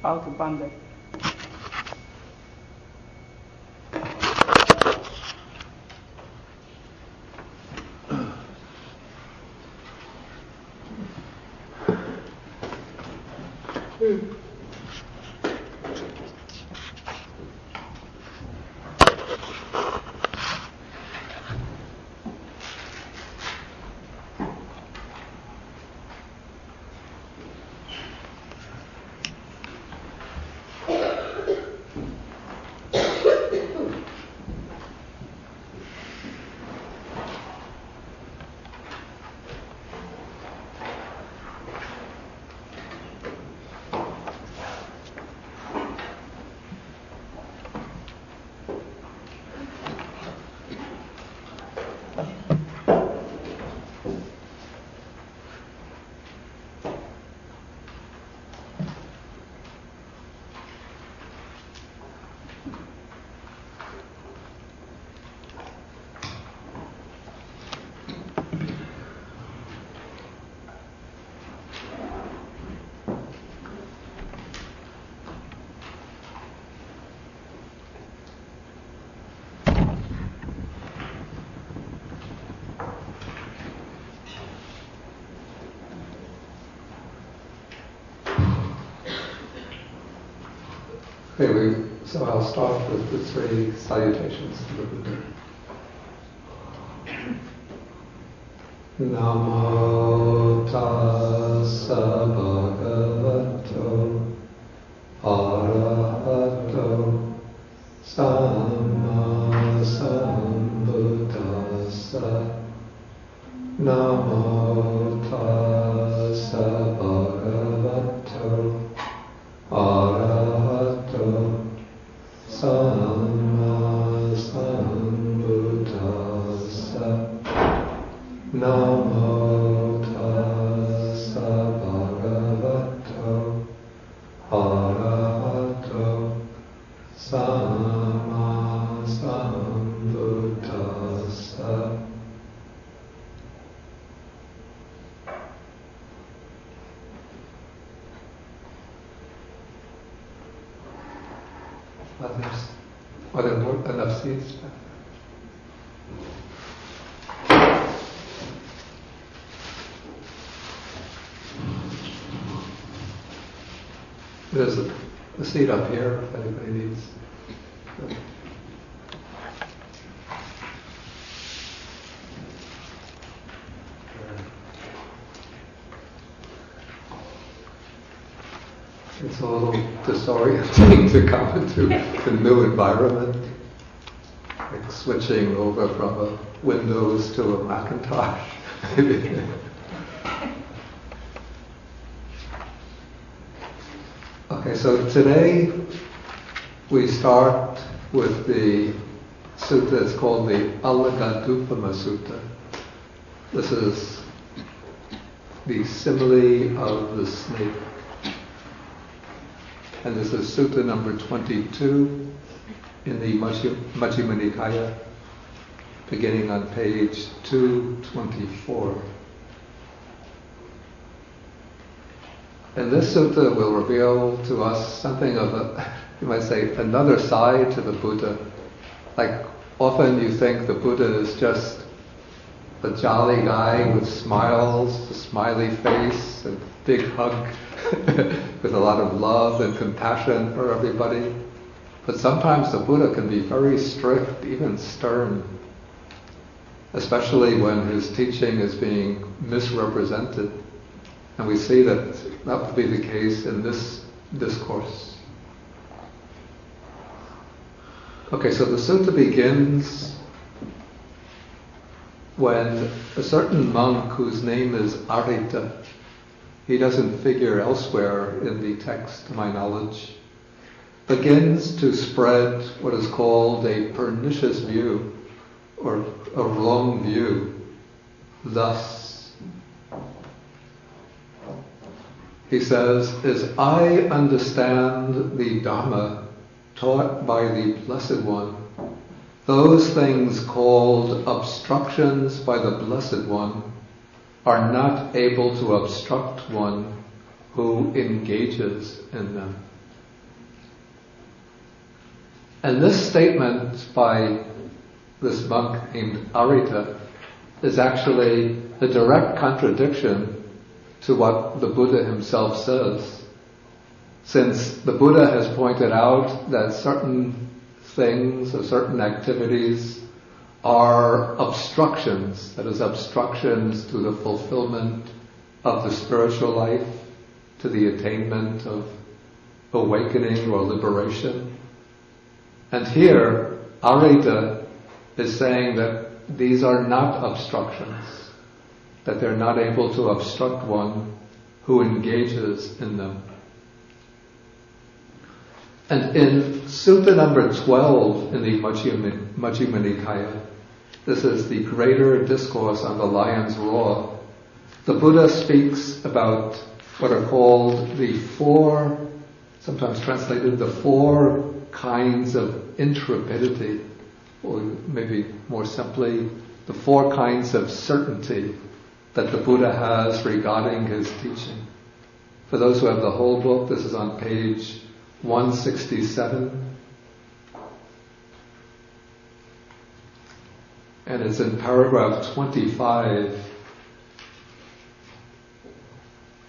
out abundant. Okay, so I'll start with the three salutations to the Buddha. Namo tassa bhagavato arahato samma sambuddhassa. Namo tassa bhagavato arahato samma sambuddhassa. Namo tassa bhagavato arahato samma sambuddhassa. Are there more enough seats? There's a seat up here if anybody needs. It's a little disorienting to come into a new environment, like switching over from a Windows to a Macintosh. Okay, so today we start with the sutta. It's called the Alagaddupama Sutta. This is the simile of the snake. And this is Sutta number 22 in the Majjhima Nikaya, beginning on page 224. And this sutta will reveal to us something of you might say, another side to the Buddha. Like often you think the Buddha is just a jolly guy with smiles, a smiley face, a big hug, with a lot of love and compassion for everybody. But sometimes the Buddha can be very strict, even stern, especially when his teaching is being misrepresented. And we see that would be the case in this discourse. Okay, so the sutta begins when a certain monk whose name is Ariṭṭha, he doesn't figure elsewhere in the text to my knowledge, begins to spread what is called a pernicious view, or a wrong view. Thus, he says, as I understand the Dhamma taught by the Blessed One, those things called obstructions by the Blessed One are not able to obstruct one who engages in them. And this statement by this monk named Ariṭṭha is actually a direct contradiction to what the Buddha himself says. Since the Buddha has pointed out that certain things or certain activities are obstructions, that is, obstructions to the fulfillment of the spiritual life, to the attainment of awakening or liberation. And here, Ariṭṭha is saying that these are not obstructions, that they're not able to obstruct one who engages in them. And in Sutta number 12 in the Majjhima Nikaya, this is the greater discourse on the lion's roar, the Buddha speaks about what are called the four, sometimes translated the four kinds of intrepidity, or maybe more simply, the four kinds of certainty that the Buddha has regarding his teaching. For those who have the whole book, this is on page 167. And it's in paragraph 25.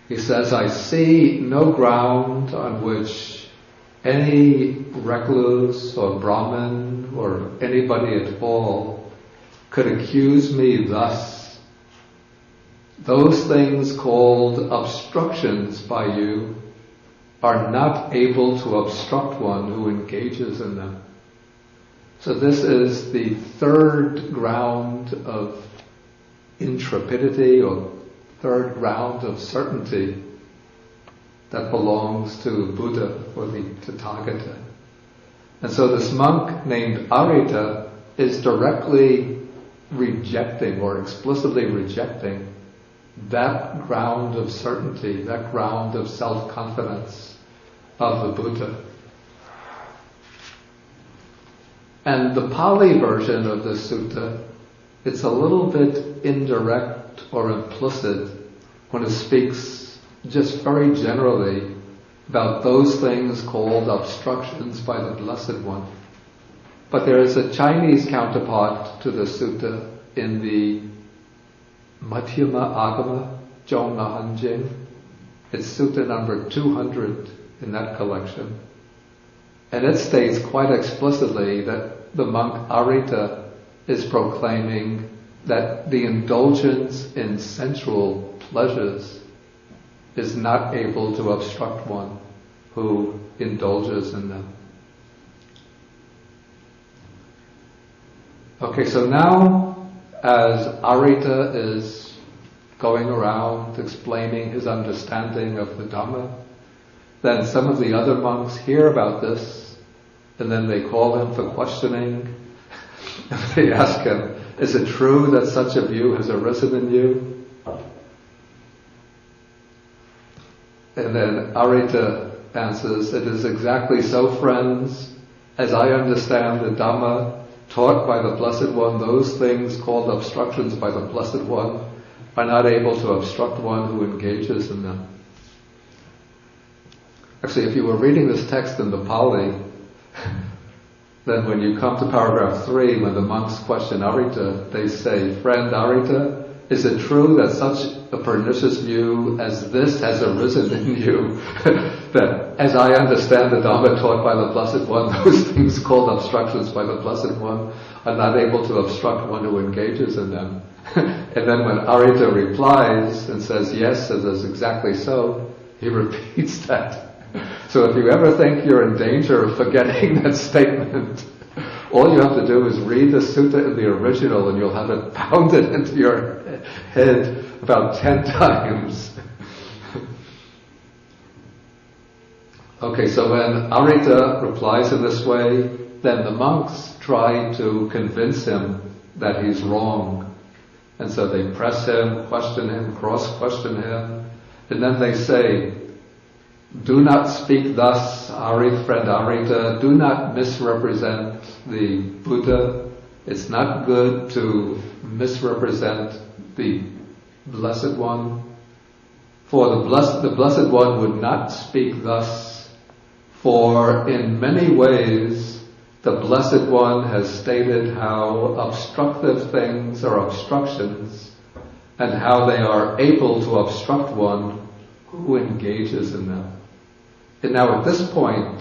He says, I see no ground on which any recluse or Brahmin or anybody at all could accuse me thus. Those things called obstructions by you are not able to obstruct one who engages in them. So this is the third ground of intrepidity, or third ground of certainty that belongs to Buddha or the Tathagata. And so this monk named Ariṭṭha is directly rejecting or explicitly rejecting that ground of certainty, that ground of self-confidence of the Buddha. And the Pali version of this sutta, it's a little bit indirect or implicit when it speaks just very generally about those things called obstructions by the Blessed One. But there is a Chinese counterpart to the sutta in the Madhyama Agama Zhongma Hanjing. It's sutta number 200 in that collection. And it states quite explicitly that the monk Ariṭṭha is proclaiming that the indulgence in sensual pleasures is not able to obstruct one who indulges in them. Okay, so now as Ariṭṭha is going around explaining his understanding of the Dhamma, then some of the other monks hear about this, and then they call him for questioning. They ask him, is it true that such a view has arisen in you? And then Ariṭṭha answers, it is exactly so, friends. As I understand the Dhamma taught by the Blessed One, those things called obstructions by the Blessed One are not able to obstruct one who engages in them. Actually, if you were reading this text in the Pali, then when you come to paragraph 3, when the monks question Ariṭṭha, they say, friend Ariṭṭa, is it true that such a pernicious view as this has arisen in you? That as I understand the Dhamma taught by the Blessed One, those things called obstructions by the Blessed One are not able to obstruct one who engages in them. And then when Ariṭṭha replies and says, yes, it is exactly so, he repeats that. So if you ever think you're in danger of forgetting that statement, all you have to do is read the sutta in the original and you'll have it pounded into your head about 10 times. Okay, so when Ariṭṭha replies in this way, then the monks try to convince him that he's wrong. And so they press him, question him, cross-question him, and then they say, do not speak thus, friend Ariṭṭha, do not misrepresent the Buddha. It's not good to misrepresent the Blessed One. For the Blessed One would not speak thus, for in many ways the Blessed One has stated how obstructive things are obstructions and how they are able to obstruct one who engages in them. And now at this point,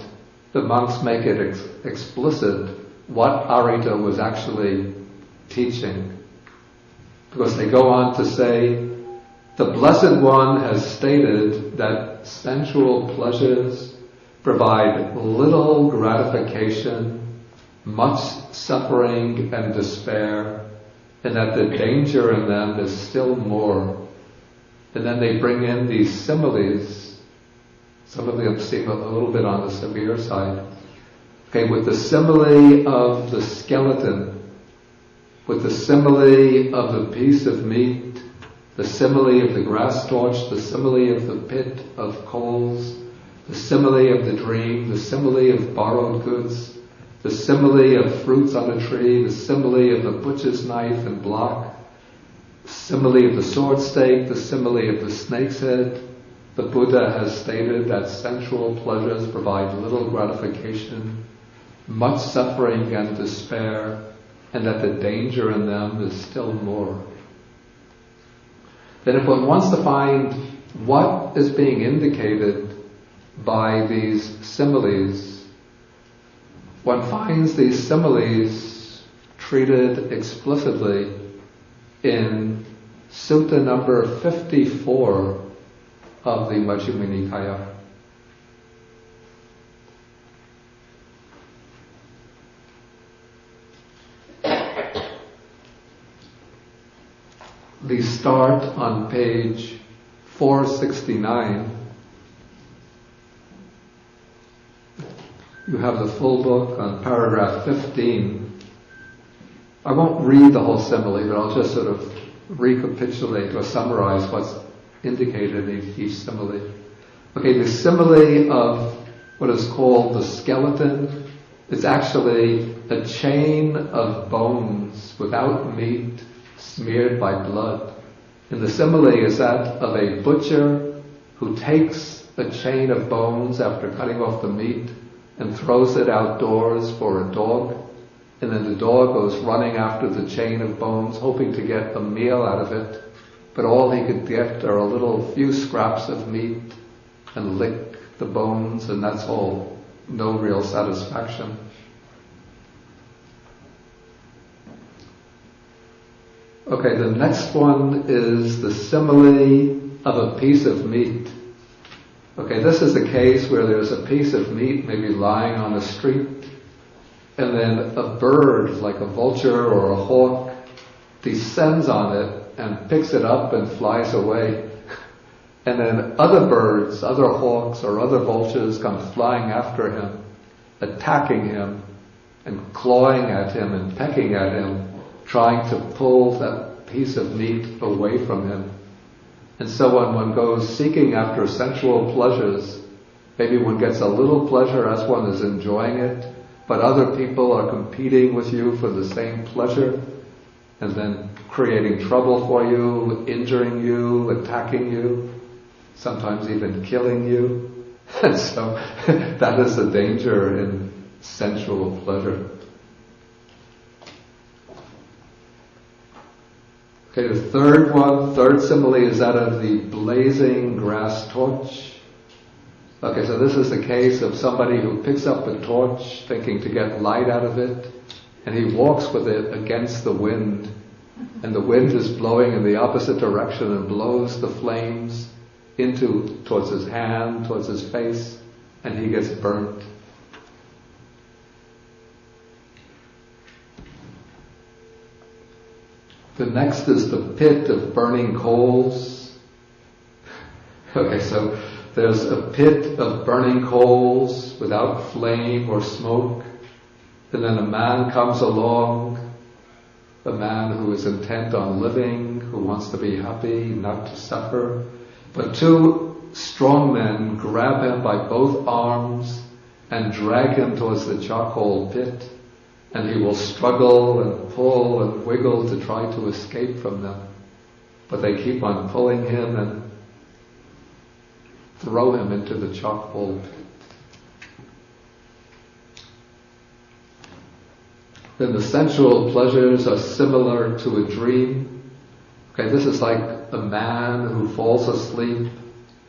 the monks make it explicit what Ariṭṭha was actually teaching. Because they go on to say, the Blessed One has stated that sensual pleasures provide little gratification, much suffering and despair, and that the danger in them is still more. And then they bring in these similes. Some of them seem a little bit on the severe side. Okay, with the simile of the skeleton, with the simile of the piece of meat, the simile of the grass torch, the simile of the pit of coals, the simile of the dream, the simile of borrowed goods, the simile of fruits on a tree, the simile of the butcher's knife and block, the simile of the sword stake, the simile of the snake's head. The Buddha has stated that sensual pleasures provide little gratification, much suffering and despair, and that the danger in them is still more. Then if one wants to find what is being indicated by these similes, one finds these similes treated explicitly in Sutta number 54 of the Majjhima Nikaya. We start on page 469. You have the full book on paragraph 15. I won't read the whole simile, but I'll just sort of recapitulate or summarize what's indicated in each simile. Okay, the simile of what is called the skeleton is actually a chain of bones without meat, smeared by blood. And the simile is that of a butcher who takes a chain of bones after cutting off the meat and throws it outdoors for a dog, and then the dog goes running after the chain of bones hoping to get a meal out of it, but all he could get are a little few scraps of meat and lick the bones, and that's all. No real satisfaction. Okay, the next one is the simile of a piece of meat. Okay, this is a case where there's a piece of meat maybe lying on the street, and then a bird, like a vulture or a hawk, descends on it and picks it up and flies away. And then other birds, other hawks or other vultures come flying after him, attacking him and clawing at him and pecking at him, trying to pull that piece of meat away from him. And so when one goes seeking after sensual pleasures, maybe one gets a little pleasure as one is enjoying it, but other people are competing with you for the same pleasure, and then creating trouble for you, injuring you, attacking you, sometimes even killing you. And so that is the danger in sensual pleasure. Okay, the third simile is that of the blazing grass torch. Okay, so this is the case of somebody who picks up a torch thinking to get light out of it, and he walks with it against the wind, and the wind is blowing in the opposite direction and blows the flames towards his hand, towards his face, and he gets burnt. The next is the pit of burning coals. Okay, so there's a pit of burning coals without flame or smoke, and then a man comes along, a man who is intent on living, who wants to be happy, not to suffer. But two strong men grab him by both arms and drag him towards the charcoal pit, and he will struggle and pull and wiggle to try to escape from them. But they keep on pulling him and throw him into the charcoal pit. Then the sensual pleasures are similar to a dream. Okay, this is like a man who falls asleep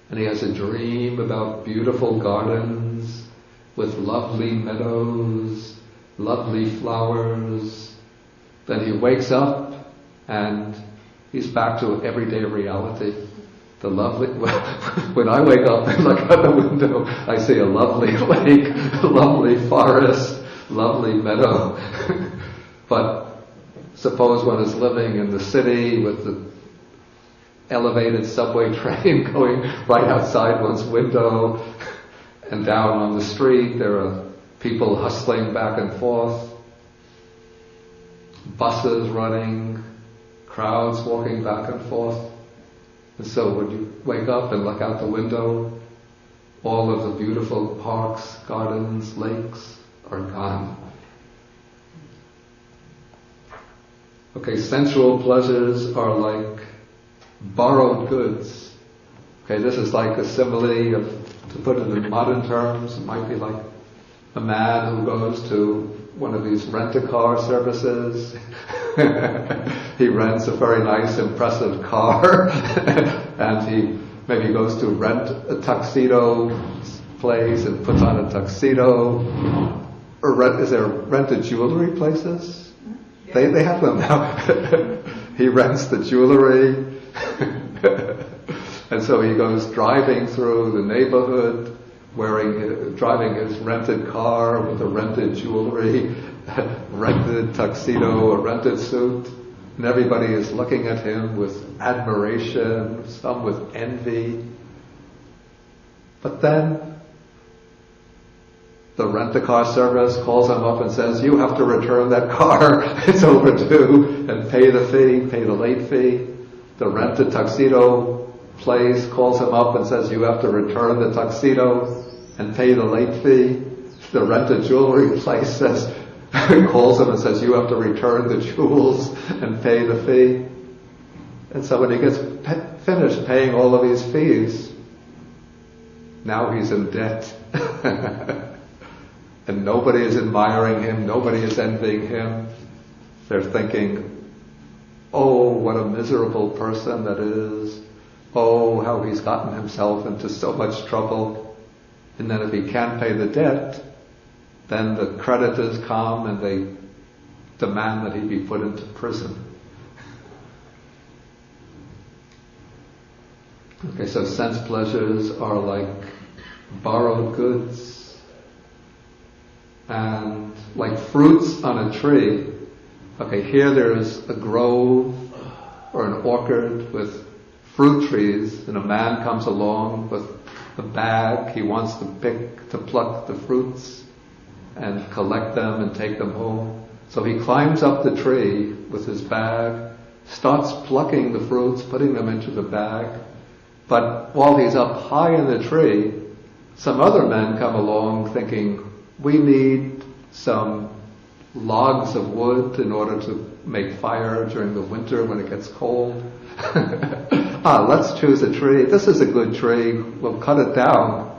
and he has a dream about beautiful gardens with lovely meadows, lovely flowers. Then he wakes up and he's back to everyday reality. The lovely, when I wake up and look out the window, I see a lovely lake, a lovely forest, lovely meadow. But suppose one is living in the city with the elevated subway train going right outside one's window, and down on the street there are people hustling back and forth, buses running, crowds walking back and forth. And so when you wake up and look out the window, all of the beautiful parks, gardens, lakes are gone. Okay, sensual pleasures are like borrowed goods. Okay, this is like a simile of, to put it in modern terms, it might be like a man who goes to one of these rent-a-car services. He rents a very nice, impressive car, and he maybe goes to rent a tuxedo place and puts on a tuxedo. Or is there rented jewelry places? Yeah. They have them now. He rents the jewelry, and so he goes driving through the neighborhood, driving his rented car with the rented jewelry, rented tuxedo, a rented suit, and everybody is looking at him with admiration, some with envy. But then the rent-a-car service calls him up and says, "You have to return that car, it's overdue, and pay the fee, pay the late fee." The rented tuxedo place calls him up and says, "You have to return the tuxedo and pay the late fee." The rented jewelry place calls him and says, "You have to return the jewels and pay the fee." And so when he gets finished paying all of these fees, now he's in debt. And nobody is admiring him, nobody is envying him. They're thinking, "Oh, what a miserable person that is. Oh, how he's gotten himself into so much trouble." And then if he can't pay the debt, then the creditors come and they demand that he be put into prison. Okay, so sense pleasures are like borrowed goods. And like fruits on a tree, okay, here there's a grove or an orchard with fruit trees, and a man comes along with a bag. He wants to pluck the fruits and collect them and take them home. So he climbs up the tree with his bag, starts plucking the fruits, putting them into the bag. But while he's up high in the tree, some other men come along thinking, "We need some logs of wood in order to make fire during the winter when it gets cold. Let's choose a tree. This is a good tree. We'll cut it down."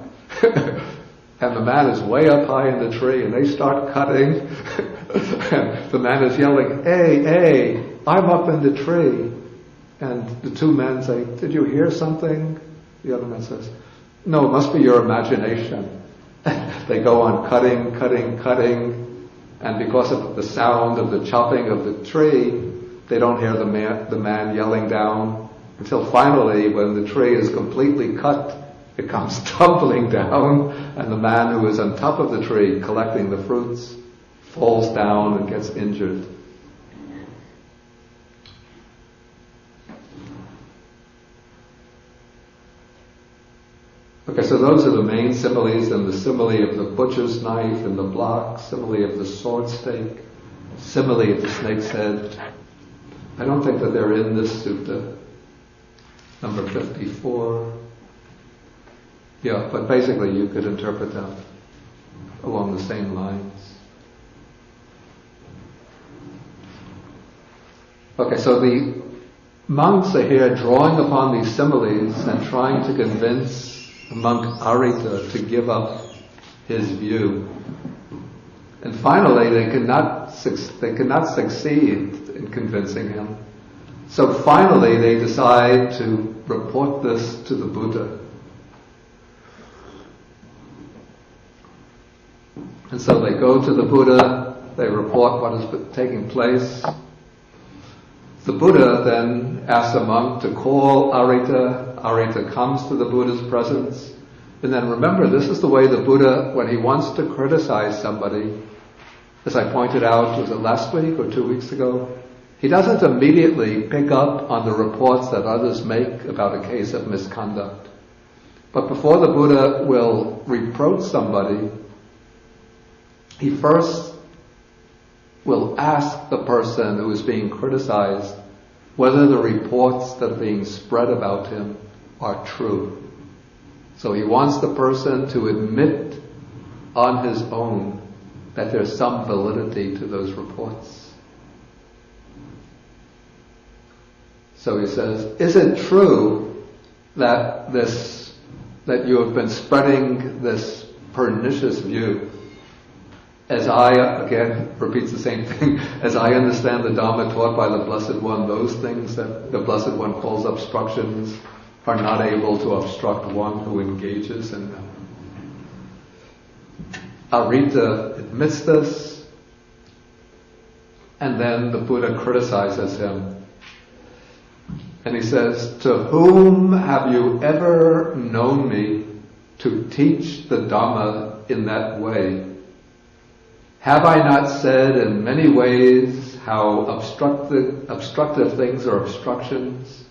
And the man is way up high in the tree, and they start cutting. And the man is yelling, hey, I'm up in the tree." And the two men say, "Did you hear something?" The other man says, "No, it must be your imagination." They go on cutting, and because of the sound of the chopping of the tree, they don't hear the man yelling down, until finally, when the tree is completely cut, it comes tumbling down, and the man who is on top of the tree collecting the fruits falls down and gets injured. Okay, so those are the main similes, and the simile of the butcher's knife and the block, simile of the sword stake, simile of the snake's head. I don't think that they're in this sutta, number 54. Yeah, but basically you could interpret them along the same lines. Okay, so the monks are here drawing upon these similes and trying to convince the monk Ariṭṭha to give up his view. And finally, they could not succeed in convincing him. So finally, they decide to report this to the Buddha. And so they go to the Buddha, they report what is taking place. The Buddha then asks a monk to call Ariṭṭha. Ariṭṭha comes to the Buddha's presence. And then remember, this is the way the Buddha, when he wants to criticize somebody, as I pointed out, was it last week or 2 weeks ago? He doesn't immediately pick up on the reports that others make about a case of misconduct. But before the Buddha will reproach somebody, he first will ask the person who is being criticized whether the reports that are being spread about him are true. So he wants the person to admit on his own that there's some validity to those reports. So he says, is it true that you have been spreading this pernicious view? As I, again, repeats the same thing, as I understand the Dhamma taught by the Blessed One, those things that the Blessed One calls obstructions are not able to obstruct one who engages in them. Ariṭṭha admits this, and then the Buddha criticizes him. And he says, to whom have you ever known me to teach the Dhamma in that way? Have I not said in many ways how obstructive things are obstructions,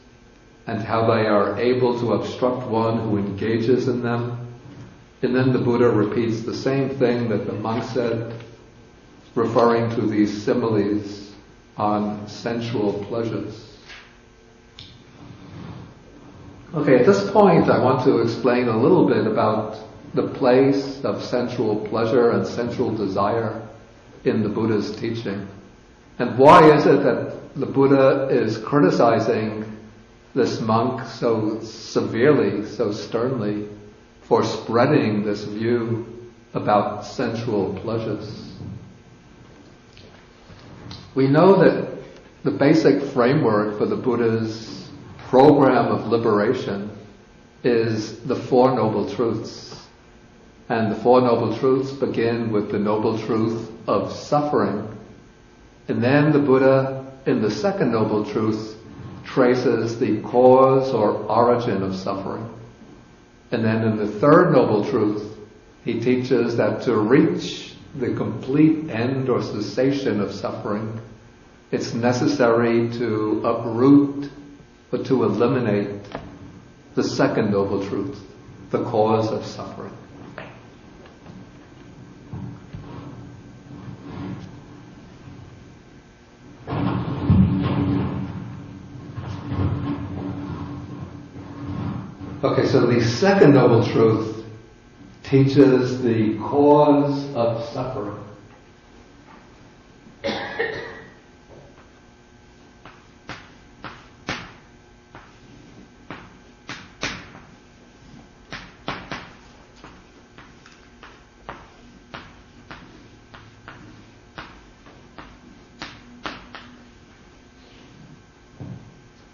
and how they are able to obstruct one who engages in them? And then the Buddha repeats the same thing that the monk said, referring to these similes on sensual pleasures. Okay, at this point I want to explain a little bit about the place of sensual pleasure and sensual desire in the Buddha's teaching. And why is it that the Buddha is criticizing this monk so severely, so sternly, for spreading this view about sensual pleasures? We know that the basic framework for the Buddha's program of liberation is the Four Noble Truths. And the Four Noble Truths begin with the Noble Truth of suffering. And then the Buddha, in the Second Noble Truth, traces the cause or origin of suffering. And then in the Third Noble Truth, he teaches that to reach the complete end or cessation of suffering, it's necessary to uproot or to eliminate the Second Noble Truth, the cause of suffering. Okay, so the Second Noble Truth teaches the cause of suffering.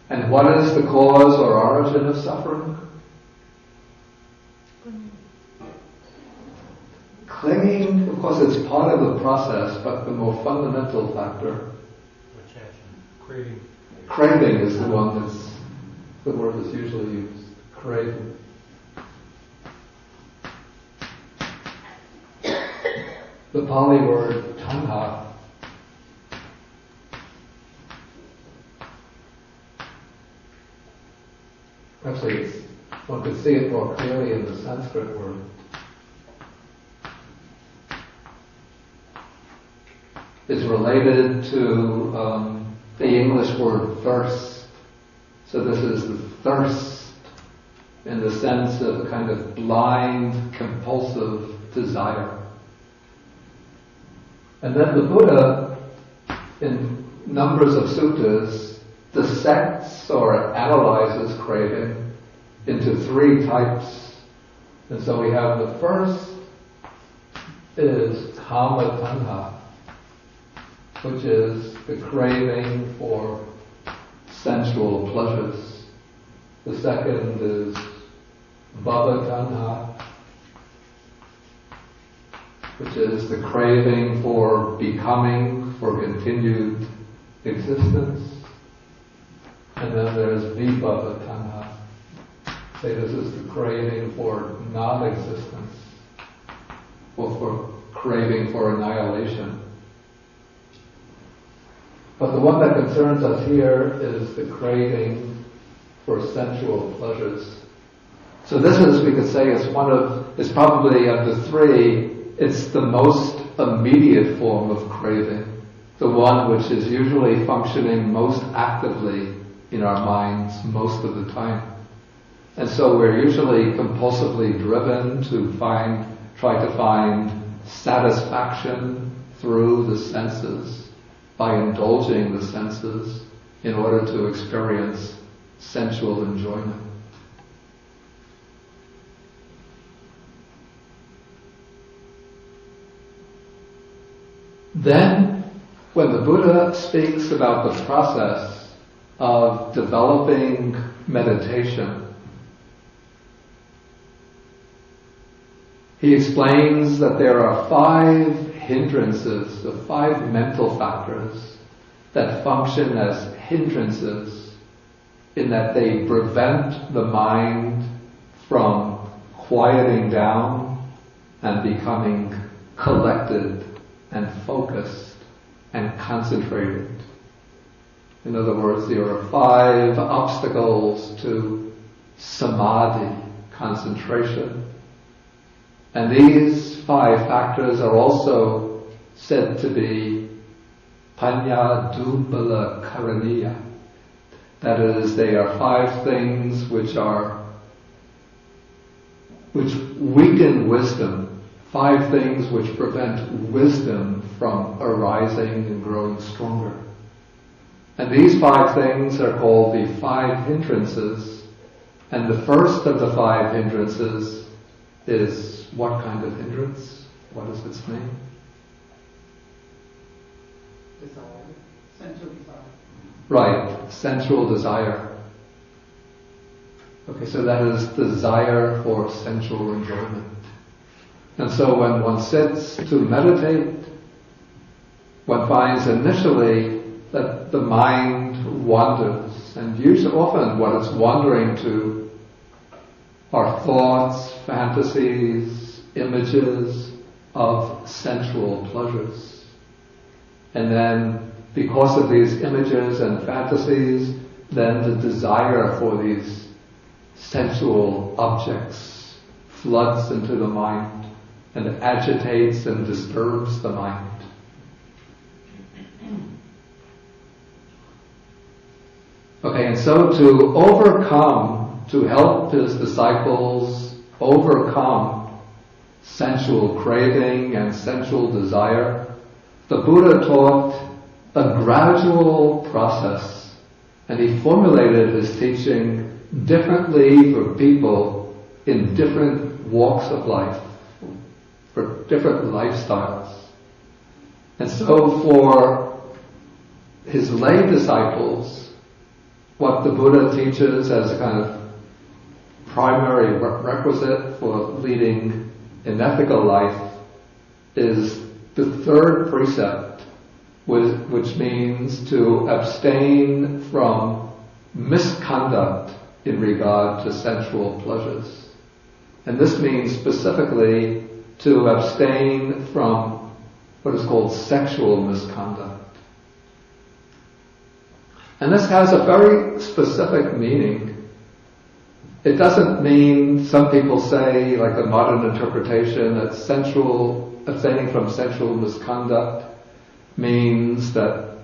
And what is the cause or origin of suffering? Clinging, of course, it's part of the process, but the more fundamental factor. Craving. Craving is the one that's the word that's usually used. Craving. The Pali word tanha. Actually, one could see it more clearly in the Sanskrit word. Is related to the English word thirst. So this is the thirst in the sense of a kind of blind, compulsive desire. And then the Buddha, in numbers of suttas, dissects or analyzes craving into three types. And so we have the first is kama tanha, which is the craving for sensual pleasures. The second is bhava tanha, which is the craving for becoming, for continued existence. And then there's vibhava tanha. Say this is the craving for non-existence, or for craving for annihilation. But the one that concerns us here is the craving for sensual pleasures. So this is, we could say, is probably of the three, it's the most immediate form of craving, the one which is usually functioning most actively in our minds most of the time. And so we're usually compulsively driven to try to find satisfaction through the senses, by indulging the senses in order to experience sensual enjoyment. Then, when the Buddha speaks about the process of developing meditation, he explains that there are 5 hindrances, or 5 mental factors that function as hindrances in that they prevent the mind from quieting down and becoming collected and focused and concentrated. In other words, there are 5 obstacles to samadhi, concentration. And these 5 factors are also said to be panya dubbala karaniya. That is, they are 5 things which weaken wisdom, 5 things which prevent wisdom from arising and growing stronger. And these 5 things are called the 5 hindrances. And the first of the 5 hindrances is what kind of hindrance? What is its name? Desire. Sensual desire. Right, sensual desire. Okay, so that is desire for sensual enjoyment. And so when one sits to meditate, one finds initially that the mind wanders, and usually often what it's wandering to are thoughts, fantasies, images of sensual pleasures. And then because of these images and fantasies, then the desire for these sensual objects floods into the mind and agitates and disturbs the mind. Okay, and so to help his disciples overcome sensual craving and sensual desire, the Buddha taught a gradual process, and he formulated his teaching differently for people in different walks of life, for different lifestyles. And so for his lay disciples, what the Buddha teaches as a kind of primary requisite for leading an ethical life is the 3rd precept, which means to abstain from misconduct in regard to sensual pleasures. And this means specifically to abstain from what is called sexual misconduct. And this has a very specific meaning. It doesn't mean, some people say, like the modern interpretation, that abstaining from sensual misconduct means that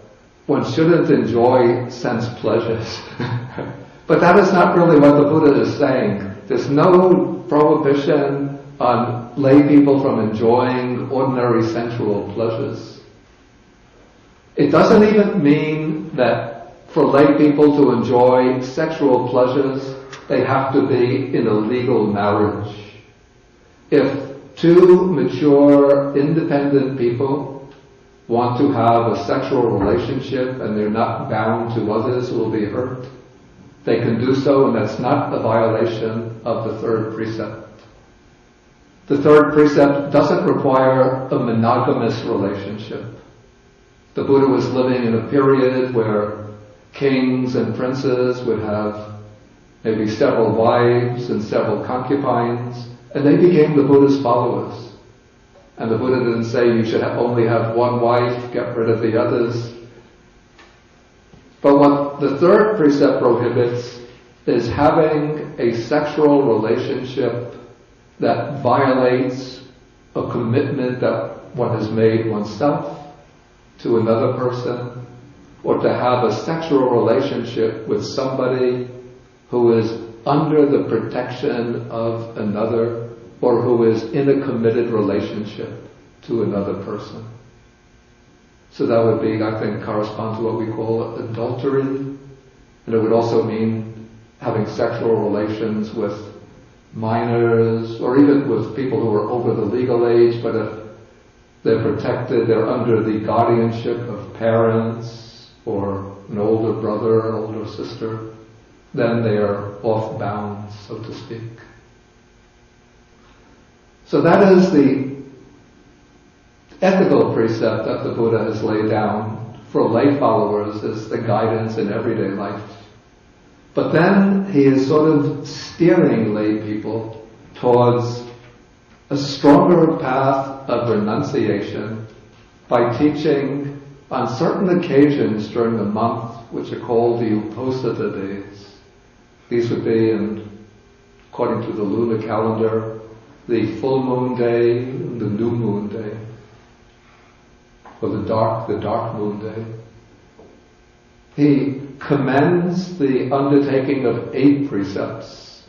one shouldn't enjoy sense pleasures. But that is not really what the Buddha is saying. There's no prohibition on lay people from enjoying ordinary sensual pleasures. It doesn't even mean that for lay people to enjoy sexual pleasures, they have to be in a legal marriage. If two mature, independent people want to have a sexual relationship and they're not bound to others who will be hurt, they can do so, and that's not a violation of the third precept. The third precept doesn't require a monogamous relationship. The Buddha was living in a period where kings and princes would have maybe several wives and several concubines, and they became the Buddha's followers. And the Buddha didn't say you should only have one wife, get rid of the others. But what the third precept prohibits is having a sexual relationship that violates a commitment that one has made oneself to another person, or to have a sexual relationship with somebody who is under the protection of another, or who is in a committed relationship to another person. So that would be, I think, correspond to what we call adultery. And it would also mean having sexual relations with minors, or even with people who are over the legal age, but if they're protected, they're under the guardianship of parents, or an older brother, an older sister, then they are off bounds, so to speak. So that is the ethical precept that the Buddha has laid down for lay followers as the guidance in everyday life. But then he is sort of steering lay people towards a stronger path of renunciation by teaching on certain occasions during the month, which are called the Uposatha days. These would be, according to the lunar calendar, the full moon day and the new moon day, or the dark moon day. He commends the undertaking of 8 precepts,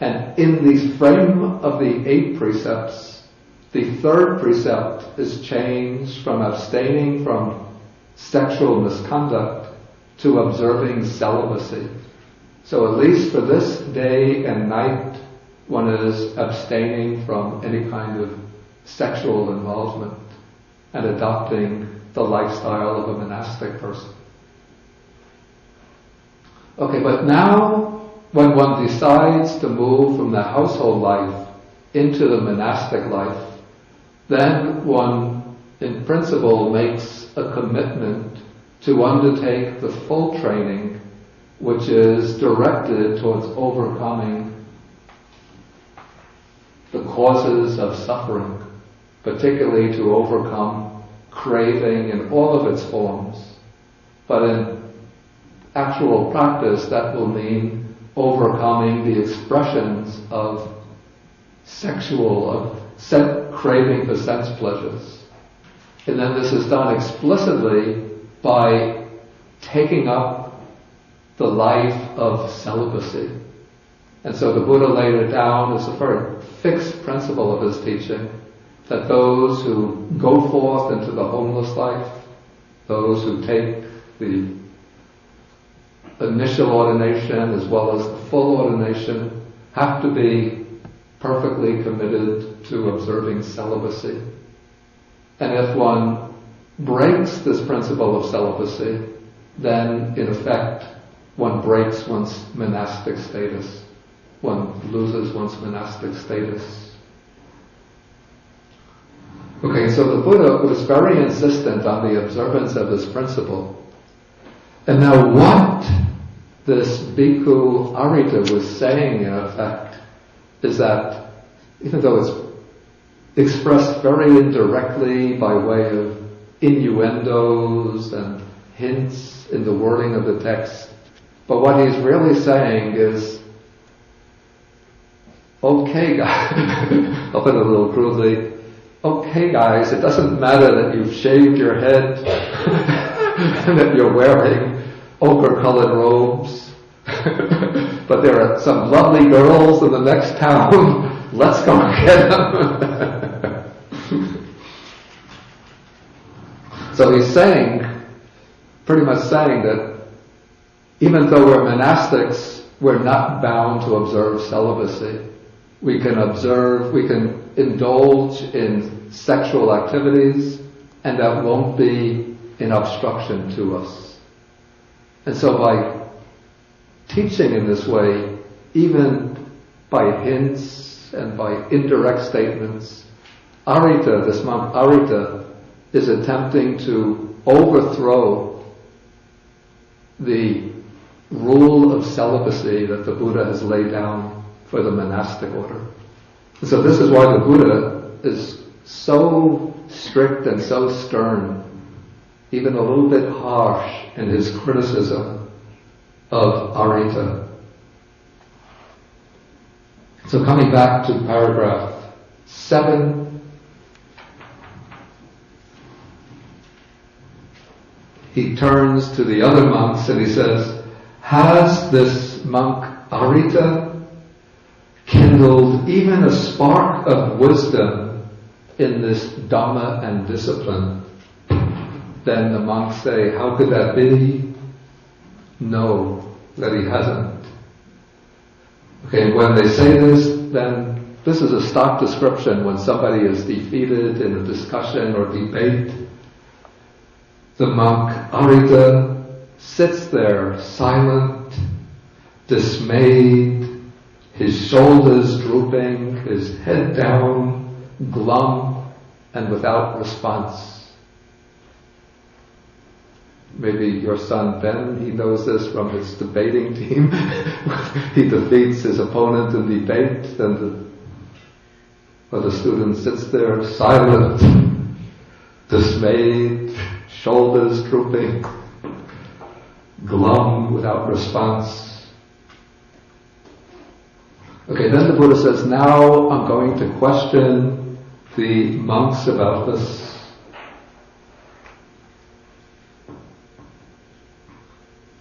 and in the frame of the 8 precepts, the third precept is changed from abstaining from sexual misconduct to observing celibacy. So at least for this day and night, one is abstaining from any kind of sexual involvement and adopting the lifestyle of a monastic person. Okay, but now when one decides to move from the household life into the monastic life, then one, in principle, makes a commitment to undertake the full training which is directed towards overcoming the causes of suffering, particularly to overcome craving in all of its forms. But in actual practice, that will mean overcoming the expressions of craving for sense pleasures. And then this is done explicitly by taking up the life of celibacy. And so the Buddha laid it down as a very fixed principle of his teaching, that those who go forth into the homeless life, those who take the initial ordination as well as the full ordination, have to be perfectly committed to observing celibacy. And if one breaks this principle of celibacy, then in effect one breaks one's monastic status. One loses one's monastic status. Okay, so the Buddha was very insistent on the observance of this principle. And now what this Bhikkhu Ariṭṭha was saying, in effect, is that even though it's expressed very indirectly by way of innuendos and hints in the wording of the text, but what he's really saying is, okay guys, I'll put it a little crudely, okay guys, it doesn't matter that you've shaved your head and that you're wearing ochre-colored robes, but there are some lovely girls in the next town, let's go get them. So he's saying, pretty much saying that even though we're monastics, we're not bound to observe celibacy. we can observe, we can indulge in sexual activities, and that won't be an obstruction to us. And so by teaching in this way, even by hints and by indirect statements, Ariṭṭha, this monk Ariṭṭha, is attempting to overthrow the rule of celibacy that the Buddha has laid down for the monastic order. And so this is why the Buddha is so strict and so stern, even a little bit harsh in his criticism of Ariṭṭha. So coming back to paragraph 7, he turns to the other monks and he says, has this monk Ariṭṭha kindled even a spark of wisdom in this Dhamma and discipline? Then the monks say, how could that be? No, that he hasn't. Okay, when they say this, then this is a stock description when somebody is defeated in a discussion or debate. The monk Ariṭṭha sits there silent, dismayed, his shoulders drooping, his head down, glum, and without response. Maybe your son Ben, he knows this from his debating team. He defeats his opponent in debate, and the student sits there silent, dismayed, shoulders drooping, glum, without response. Okay, then the Buddha says, now I'm going to question the monks about this.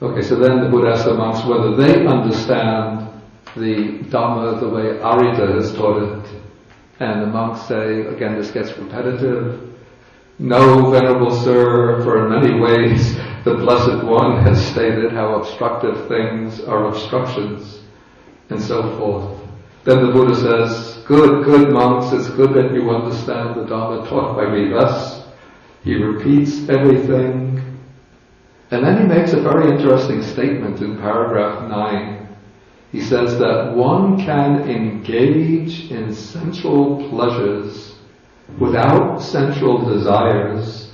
Okay, so then the Buddha asks the monks whether they understand the Dhamma the way Ariṭṭha has taught it. And the monks say, again this gets repetitive, no, Venerable Sir, for in many ways the Blessed One has stated how obstructive things are obstructions, and so forth. Then the Buddha says, good monks, it's good that you understand the Dhamma taught by me thus. He repeats everything. And then he makes a very interesting statement in paragraph 9. He says that one can engage in sensual pleasures without sensual desires,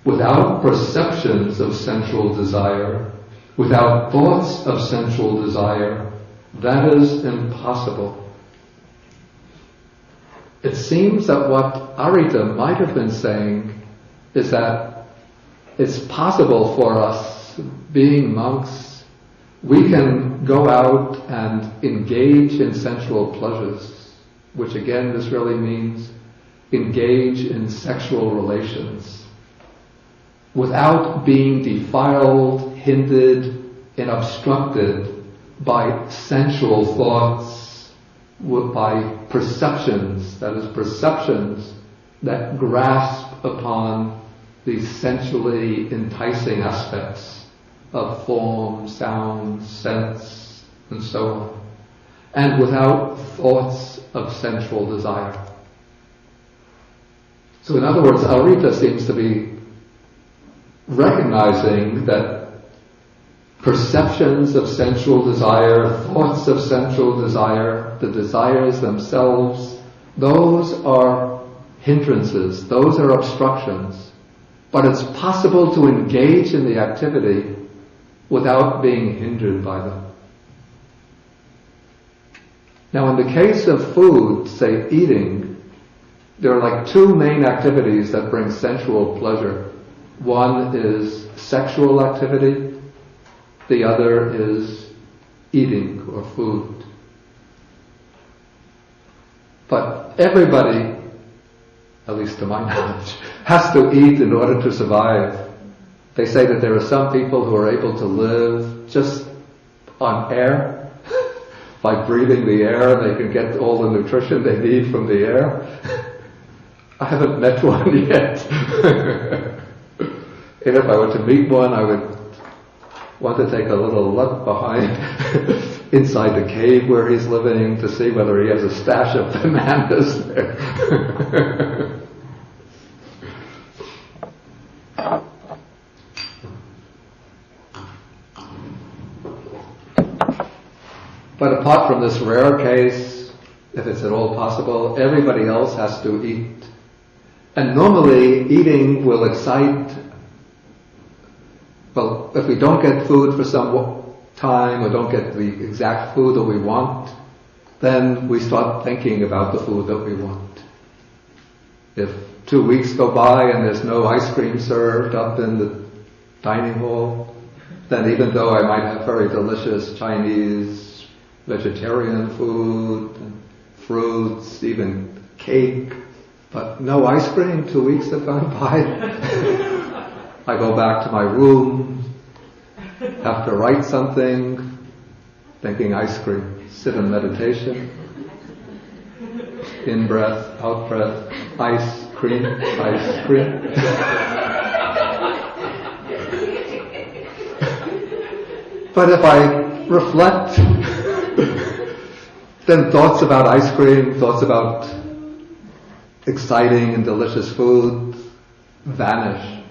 without perceptions of sensual desire, without thoughts of sensual desire. That is impossible. It seems that what Ariṭṭha might have been saying is that it's possible for us, being monks, we can go out and engage in sensual pleasures, which again this really means engage in sexual relations, without being defiled, hindered, and obstructed by sensual thoughts, by perceptions, that is perceptions that grasp upon these sensually enticing aspects of form, sound, sense, and so on, and without thoughts of sensual desire. So in other words, Ariṭṭha seems to be recognizing that perceptions of sensual desire, thoughts of sensual desire, the desires themselves, those are hindrances, those are obstructions. But it's possible to engage in the activity without being hindered by them. Now in the case of food, say eating, there are like two main activities that bring sensual pleasure. One is sexual activity, the other is eating or food. But everybody, at least to my knowledge, has to eat in order to survive. They say that there are some people who are able to live just on air. By breathing the air, they can get all the nutrition they need from the air. I haven't met one yet. And if I were to meet one, I would want to take a little look behind inside the cave where he's living to see whether he has a stash of bananas there. But apart from this rare case, if it's at all possible, everybody else has to eat. And normally eating will excite, well, if we don't get food for some time or don't get the exact food that we want, then we start thinking about the food that we want. If 2 weeks go by and there's no ice cream served up in the dining hall, then even though I might have very delicious Chinese vegetarian food, and fruits, even cake, but no ice cream, 2 weeks have gone by. I go back to my room, have to write something, thinking ice cream, sit in meditation, in breath, out breath, ice cream, ice cream. But if I reflect, then thoughts about ice cream, thoughts about exciting and delicious food vanish.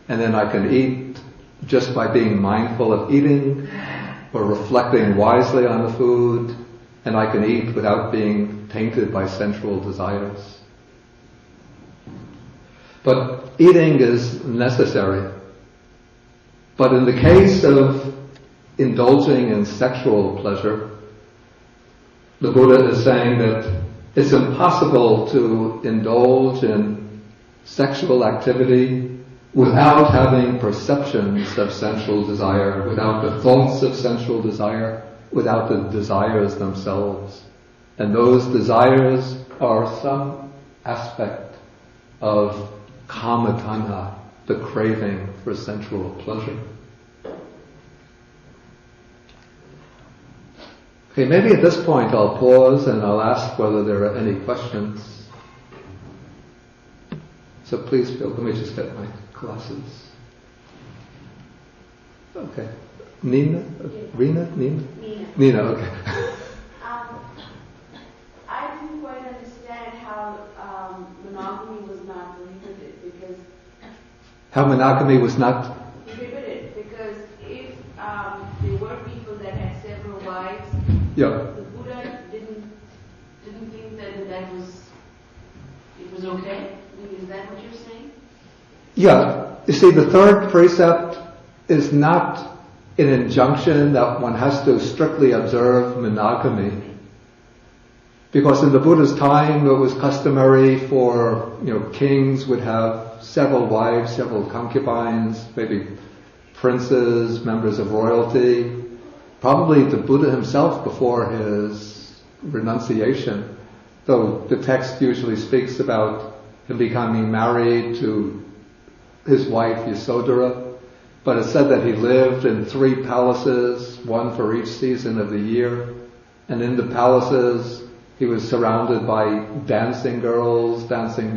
And then I can eat just by being mindful of eating or reflecting wisely on the food, and I can eat without being tainted by sensual desires. But eating is necessary. But in the case of indulging in sexual pleasure, the Buddha is saying that it's impossible to indulge in sexual activity without having perceptions of sensual desire, without the thoughts of sensual desire, without the desires themselves. And those desires are some aspect of kama tanha, the craving for sensual pleasure. Okay, maybe at this point I'll pause and I'll ask whether there are any questions. So please feel, let me just get my glasses. Okay. Nina? Rena? Nina? Nina, okay. I didn't quite understand how monogamy was not prohibited because... How monogamy was not... Prohibited, because if there were people that had several wives, yeah. The Buddha didn't think that was okay? I mean, is that what you're saying? Yeah. You see, the third precept is not an injunction that one has to strictly observe monogamy. Because in the Buddha's time, it was customary for, kings would have several wives, several concubines, maybe princes, members of royalty. Probably the Buddha himself before his renunciation, though the text usually speaks about him becoming married to his wife Yasodhara, but it said that he lived in 3 palaces, one for each season of the year, and in the palaces he was surrounded by dancing girls, dancing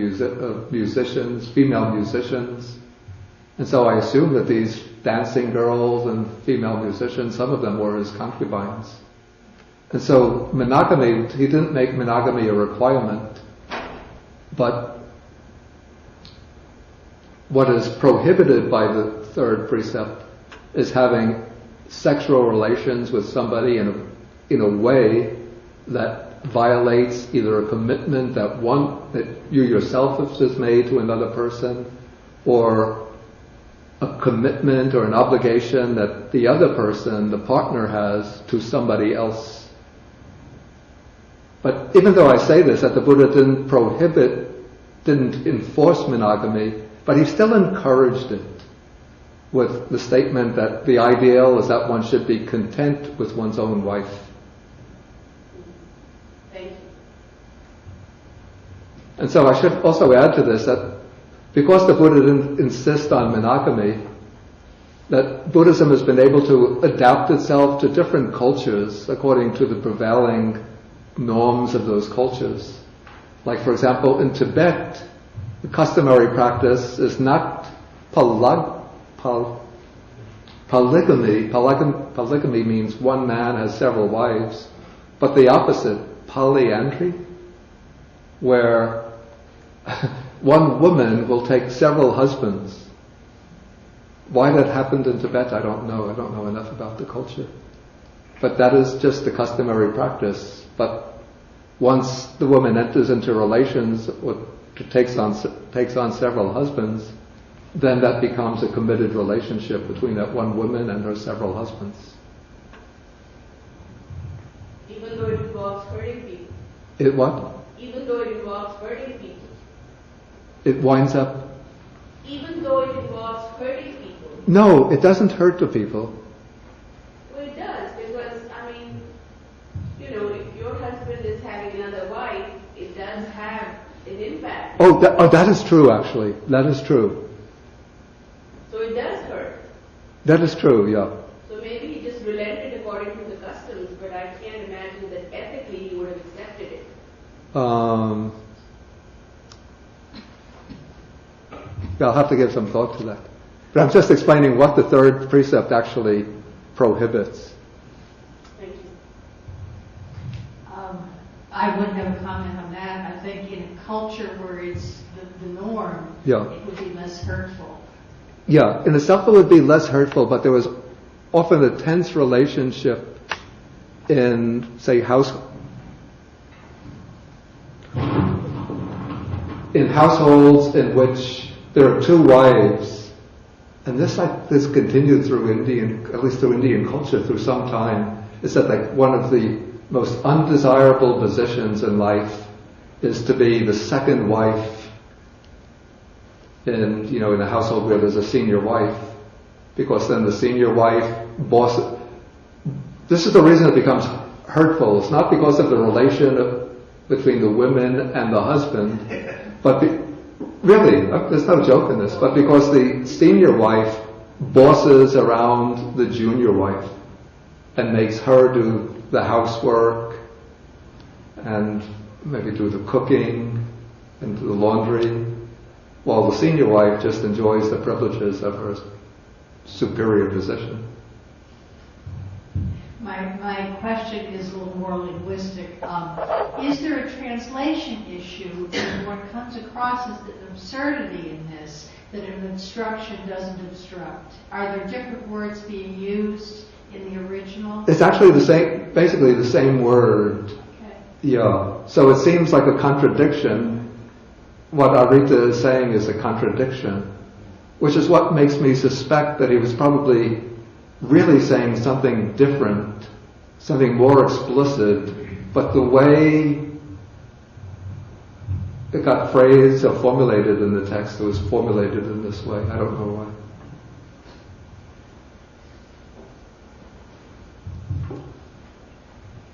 musicians, female musicians. And so I assume that these dancing girls and female musicians, some of them were his concubines. And so monogamy, he didn't make monogamy a requirement, but what is prohibited by the third precept is having sexual relations with somebody in a way that violates either a commitment that you yourself have just made to another person, or a commitment or an obligation that the other person, the partner, has to somebody else. But even though I say this, that the Buddha didn't enforce monogamy, but he still encouraged it with the statement that the ideal is that one should be content with one's own wife. Thank you. And so I should also add to this that because the Buddha didn't insist on monogamy, that Buddhism has been able to adapt itself to different cultures according to the prevailing norms of those cultures. Like, for example, in Tibet, the customary practice is not polygamy means one man has several wives, but the opposite, polyandry, where one woman will take several husbands. Why that happened in Tibet, I don't know. I don't know enough about the culture. But that is just the customary practice. But once the woman enters into relations or takes on several husbands, then that becomes a committed relationship between that one woman and her several husbands. Even though it involves hurting people. It what? Even though it involves hurting people. It winds up... Even though it involves hurting people. No, it doesn't hurt the people. Well, it does, because, I mean, you know, if your husband is having another wife, it does have an impact. Oh, that is true, actually. That is true. So it does hurt. That is true, yeah. So maybe he just relented according to the customs, but I can't imagine that ethically he would have accepted it. I'll have to give some thought to that. But I'm just explaining what the third precept actually prohibits. Thank you. I wouldn't have a comment on that. I think in a culture where it's the norm, Yeah. it would be less hurtful. Yeah, in itself it would be less hurtful, but there was often a tense relationship in, say, in households in which there are two wives, and this continued through at least through Indian culture through some time, is that like one of the most undesirable positions in life is to be the second wife in a household where there's a senior wife, because then the senior wife bosses. This is the reason it becomes hurtful. It's not because of the relation between the women and the husband, but really, there's no joke in this, but because the senior wife bosses around the junior wife and makes her do the housework and maybe do the cooking and do the laundry, while the senior wife just enjoys the privileges of her superior position. My question is a little more linguistic. Is there a translation issue, and what comes across as an absurdity in this, that an obstruction doesn't obstruct? Are there different words being used in the original? It's actually basically the same word. Okay. Yeah. So it seems like a contradiction. What Ariṭṭha is saying is a contradiction, which is what makes me suspect that he was probably really saying something different, something more explicit, but the way it got phrased or formulated in the text, it was formulated in this way. I don't know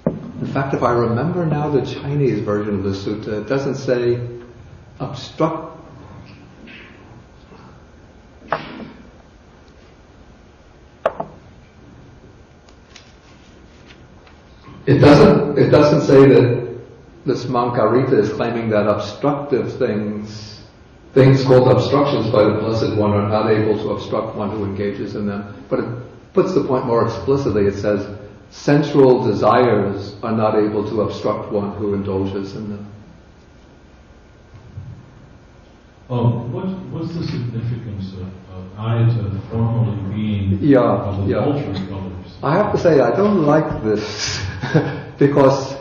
why. In fact, if I remember now the Chinese version of the sutta, it doesn't say obstruct. It doesn't say that this monk Ariṭṭha is claiming that obstructive things called obstructions by the Blessed One, are not able to obstruct one who engages in them. But it puts the point more explicitly. It says sensual desires are not able to obstruct one who indulges in them. What's the significance of Ariṭṭha formally being of the culture of others? I have to say, I don't like this because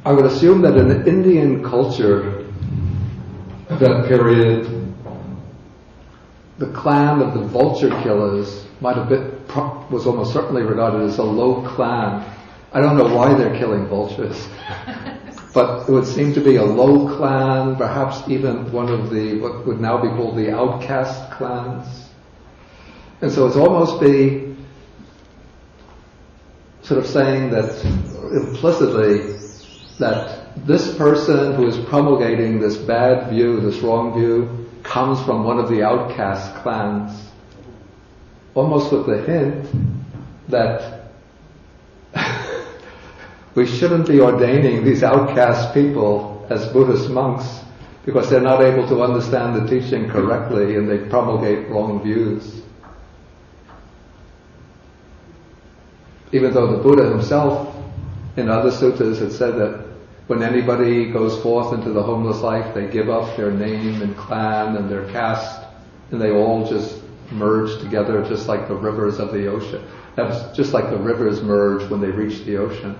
I would assume that in the Indian culture of that period, the clan of the vulture killers was almost certainly regarded as a low clan. I don't know why they're killing vultures, but it would seem to be a low clan, perhaps even one of the what would now be called the outcast clans. And so it's almost be sort of saying that implicitly that this person who is promulgating this bad view, this wrong view, comes from one of the outcast clans, almost with the hint that we shouldn't be ordaining these outcast people as Buddhist monks because they're not able to understand the teaching correctly and they promulgate wrong views. Even though the Buddha himself, in other suttas, had said that when anybody goes forth into the homeless life, they give up their name and clan and their caste, and they all just merge together, just like the rivers of the ocean. That's just like the rivers merge when they reach the ocean.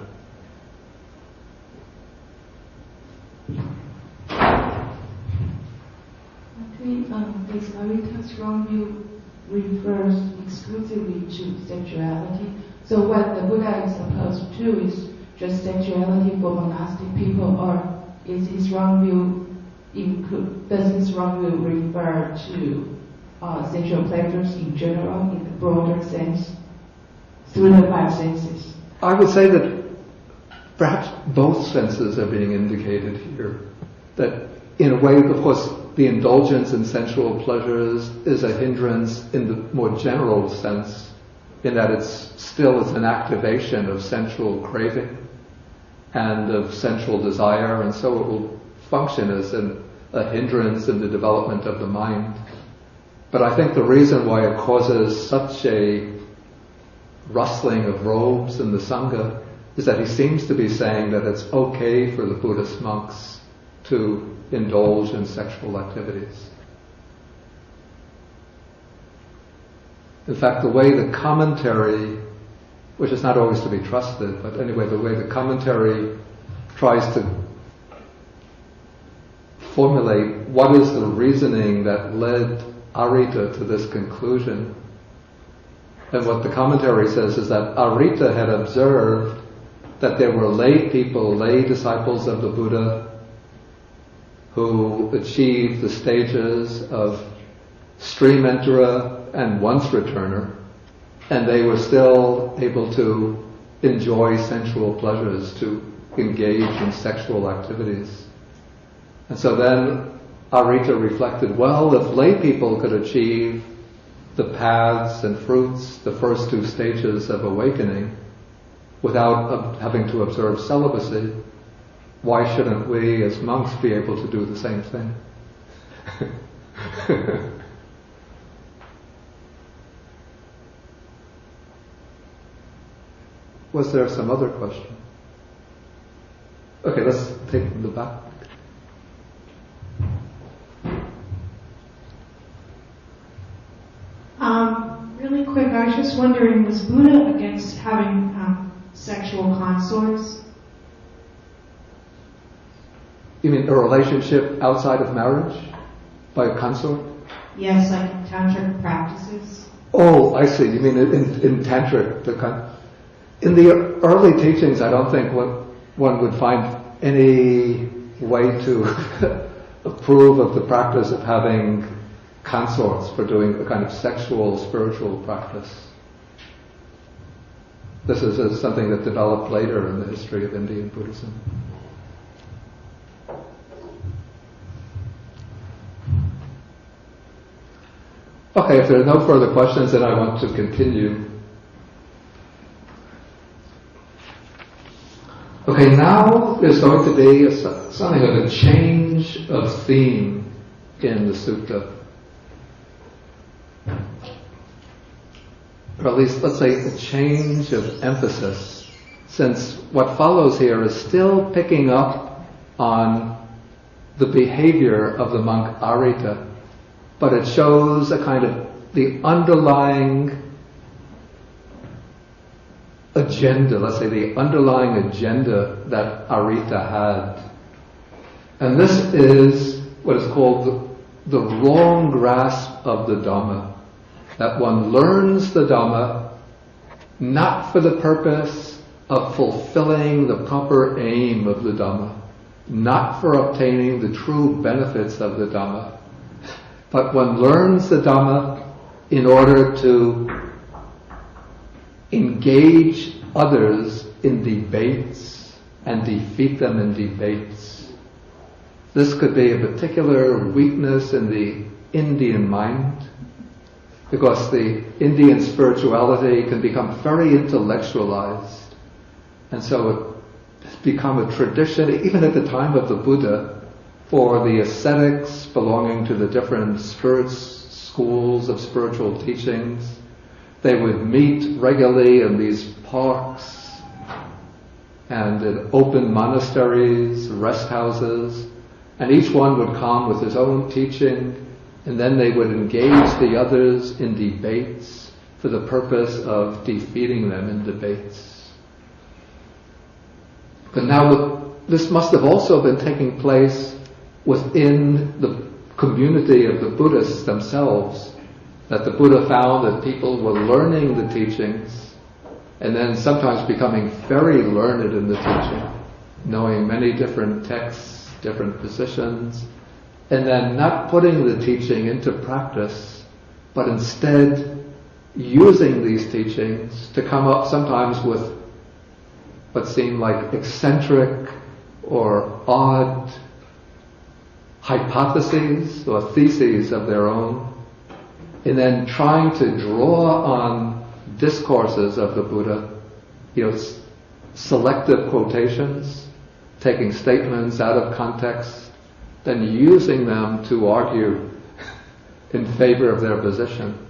This Ariṭṭha's wrong view refers exclusively to sexuality. So what the Buddha is supposed to do is just sexuality for monastic people, or is his wrong view does his wrong view refer to sexual pleasures in general, in the broader sense, through the five senses? I would say that perhaps both senses are being indicated here. That in a way, of course, the indulgence in sensual pleasures is a hindrance in the more general sense, in that it's an activation of sensual craving and of sensual desire, and so it will function as a hindrance in the development of the mind. But I think the reason why it causes such a rustling of robes in the Sangha is that he seems to be saying that it's okay for the Buddhist monks to indulge in sexual activities. In fact, the way the commentary, which is not always to be trusted, but anyway, the way the commentary tries to formulate what is the reasoning that led Ariṭṭha to this conclusion. And what the commentary says is that Ariṭṭha had observed that there were lay people, lay disciples of the Buddha, who achieved the stages of stream enterer and once returner, and they were still able to enjoy sensual pleasures, to engage in sexual activities. And so then Ariṭṭha reflected, well, if lay people could achieve the paths and fruits, the first two stages of awakening, without having to observe celibacy, why shouldn't we as monks be able to do the same thing? Was there some other question? Okay, let's take from the back. Really quick, I was just wondering, was Buddha against having sexual consorts? You mean a relationship outside of marriage by a consort? Yes, like in tantric practices. Oh, I see. You mean in tantric, in the early teachings, I don't think one would find any way to approve of the practice of having consorts for doing a kind of sexual, spiritual practice. This is something that developed later in the history of Indian Buddhism. Okay, if there are no further questions, then I want to continue. Okay, now there's going to be something of a change of theme in the sutta. Or at least, let's say, a change of emphasis, since what follows here is still picking up on the behavior of the monk Ariṭṭha, but it shows a kind of the underlying agenda, let's say the underlying agenda that Ariṭṭha had. And this is what is called the wrong grasp of the Dhamma. That one learns the Dhamma not for the purpose of fulfilling the proper aim of the Dhamma, not for obtaining the true benefits of the Dhamma, but one learns the Dhamma in order to engage others in debates and defeat them in debates. This could be a particular weakness in the Indian mind, because the Indian spirituality can become very intellectualized, and so it's become a tradition, even at the time of the Buddha, for the ascetics belonging to the different schools of spiritual teachings they would meet regularly in these parks and in open monasteries, rest houses, and each one would come with his own teaching, and then they would engage the others in debates for the purpose of defeating them in debates. But now this must have also been taking place within the community of the Buddhists themselves, that the Buddha found that people were learning the teachings and then sometimes becoming very learned in the teaching, knowing many different texts, different positions, and then not putting the teaching into practice, but instead using these teachings to come up sometimes with what seemed like eccentric or odd hypotheses or theses of their own, and then trying to draw on discourses of the Buddha, selective quotations, taking statements out of context, then using them to argue in favor of their position.